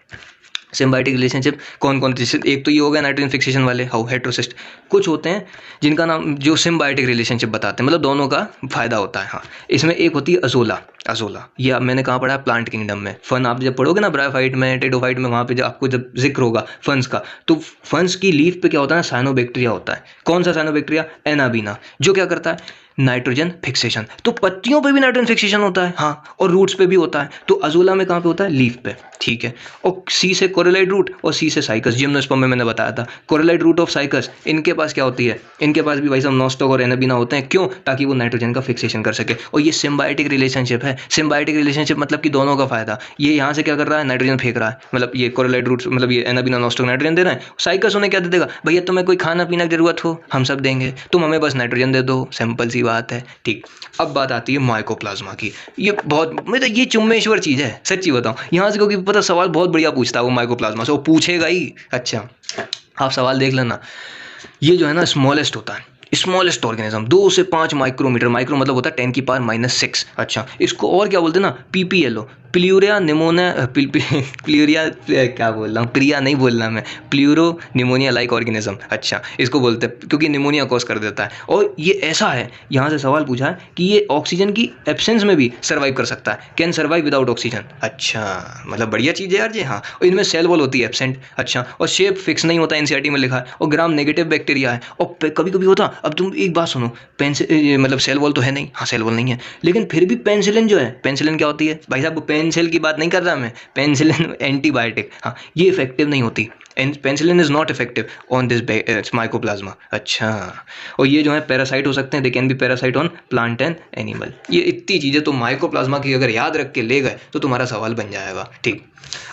सिम्बायोटिक रिलेशनशिप कौन कौन से? एक तो ये हो गया नाइट्रोजन फिक्सेशन वाले, हाउ हेट्रोसिस्ट। कुछ होते हैं जिनका नाम जो सिम्बायोटिक रिलेशनशिप बताते हैं, मतलब दोनों का फायदा होता है। हाँ इसमें एक होती है अजोला। ये अब मैंने कहाँ पढ़ा है? प्लांट किंगडम में। फन आप जब पढ़ोगे ना ब्रायोफाइट में, टेडोफाइट में, वहाँ पे जब आपको जब जिक्र होगा फंस का, तो फंस की लीफ पे क्या होता है? साइनोबैक्टीरिया होता है। कौन सा साइनोबैक्टीरिया? एनाबीना, जो क्या करता है? Nitrogen fixation. तो पत्तियों पे भी नाइट्रोजन फिक्सेशन होता है, हाँ, और रूट्स पे भी होता है। तो अजोला में कहाँ पे होता है? लीफ पे। ठीक है। और सी से कोरेलाइड रूट और सी से साइकस, जिम्नोस्पर्म में मैंने बताया था। कोरेलाइड रूट ऑफ साइकस, इनके पास क्या होती है? इनके पास भी भाई साहब नोस्टॉक और एनाबीना होते हैं। क्यों? ताकि वो नाइट्रोजन का फिक्सेशन कर सके। और ये सिम्बायोटिक रिलेशनशिप है। सिम्बायोटिक रिलेशनशिप मतलब कि दोनों का फायदा। ये यहाँ से क्या कर रहा है? नाइट्रोजन फेंक रहा है, मतलब ये कोरेलाइड रूट मतलब ये एनाबीना नोस्टॉक नाइट्रोजन दे रहा है। साइकस उन्हें क्या दे देगा? भैया तुम्हें कोई खाना पीना की जरूरत हो हम सब देंगे, तुम हमें बस नाइट्रोजन दे दो, सिंपल सी बात है। ठीक अब बात आती है माइकोप्लाज्मा की। ये बहुत मतलब ये चुम्मेश्वर चीज़ है, सच्ची बताऊं। यहाँ से क्योंकि पता सवाल बहुत बढ़िया पूछता है वो माइकोप्लाज्मा से, वो पूछेगा ही। अच्छा आप सवाल देख लेना। ये जो है ना स्मॉलेस्ट होता है, स्मॉलेस्ट ऑर्गेनिज्म 2 से 5 माइक्रोमीटर। माइक्रो मतलब होता है 10⁻⁻⁶। अच्छा इसको और क्या बोलते हैं ना? PPLO, प्ल्यूरिया निमोनिया, प्ल्यूरिया क्या बोल रहा हूँ, प्रिया नहीं बोलना मैं, प्ल्यूरो निमोनिया लाइक ऑर्गेनिज्म। अच्छा इसको बोलते हैं क्योंकि निमोनिया कॉज कर देता है। और ये ऐसा है, यहाँ से सवाल पूछा है कि ये ऑक्सीजन की एब्सेंस में भी सर्वाइव कर सकता है। Can survive without oxygen. अच्छा मतलब बढ़िया चीज़ है यार जी। हाँ और इनमें सेल वॉल होती है एब्सेंट। अच्छा और शेप फिक्स नहीं होता, एनसीईआरटी में लिखा है। और ग्राम नेगेटिव बैक्टीरिया है। और कभी कभी होता, अब तुम एक बात सुनो, मतलब सेल वॉल तो है नहीं, हाँ सेल वॉल नहीं है, लेकिन फिर भी पेनिसिलिन जो है, पेनिसिलिन क्या होती है भाई साहब? पेनिसिलिन की बात नहीं कर रहा मैं, पेनिसिलिन एंटीबायोटिक। हाँ ये इफेक्टिव नहीं होती, penicillin is not effective on this mycoplasma. अच्छा और ये जो है पैरासाइट हो सकते हैं, they can be parasite on plant and animal. ये इतनी चीज़ें तो माइकोप्लाज्मा की अगर याद रख के ले गए तो तुम्हारा सवाल बन जाएगा। ठीक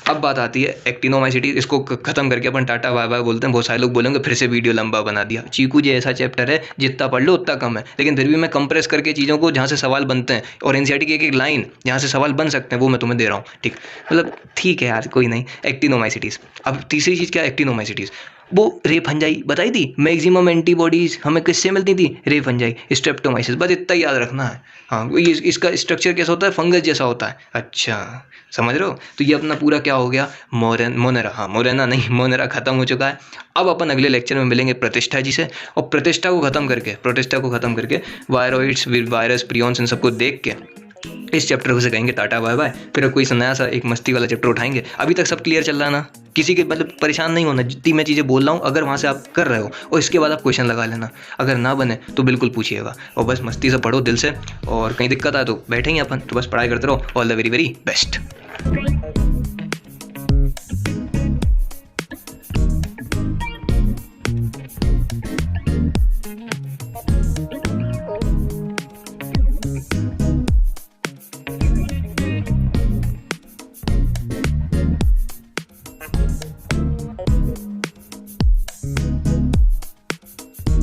अब बात आती है एक्टिनोमाइसिटीज। इसको खत्म करके अपन टाटा बाय बाय बोलते हैं। बहुत सारे लोग बोलेंगे फिर से वीडियो लंबा बना दिया। चीकू जी ऐसा चैप्टर है जितना पढ़ लो उतना कम है, लेकिन फिर भी मैं कंप्रेस करके चीज़ों को जहाँ से सवाल बनते हैं और एनसीईआरटी की एक एक लाइन जहाँ से सवाल बन सकते हैं वो मैं तुम्हें दे रहा हूँ। ठीक मतलब ठीक है यार कोई नहीं। एक्टिनोमाइसिटीज। अब तीसरी चीज़ क्या है? एक्टिनोमाइसिटीज वो रे फंजाई बताई थी। मैक्सिमम एंटीबॉडीज हमें किससे मिलती थी? रे फंजाई, स्ट्रेप्टोमाइसिस। बस इतना याद रखना है। हाँ इसका स्ट्रक्चर कैसा होता है? फंगस जैसा होता है। अच्छा समझ रहे हो? तो ये अपना पूरा क्या हो गया? मोनेरा। हाँ मोरेना नहीं, मोनेरा खत्म हो चुका है। अब अपन अगले लेक्चर में मिलेंगे प्रतिष्ठा जी से, और प्रतिष्ठा को खत्म करके वायरोइड्स, वायरस, प्रियॉन्स इन सबको देख के इस चैप्टर को से कहेंगे टाटा बाय बाय। फिर कोई नया सा एक मस्ती वाला चैप्टर उठाएंगे। अभी तक सब क्लियर चल रहा है ना? किसी के मतलब परेशान नहीं होना, जितनी मैं चीज़ें बोल रहा हूँ अगर वहाँ से आप कर रहे हो और इसके बाद आप क्वेश्चन लगा लेना। अगर ना बने तो बिल्कुल पूछिएगा, और बस मस्ती से पढ़ो दिल से। और कहीं दिक्कत आए तो बैठेंगे अपन, तो बस पढ़ाई करते रहो। All the very very best.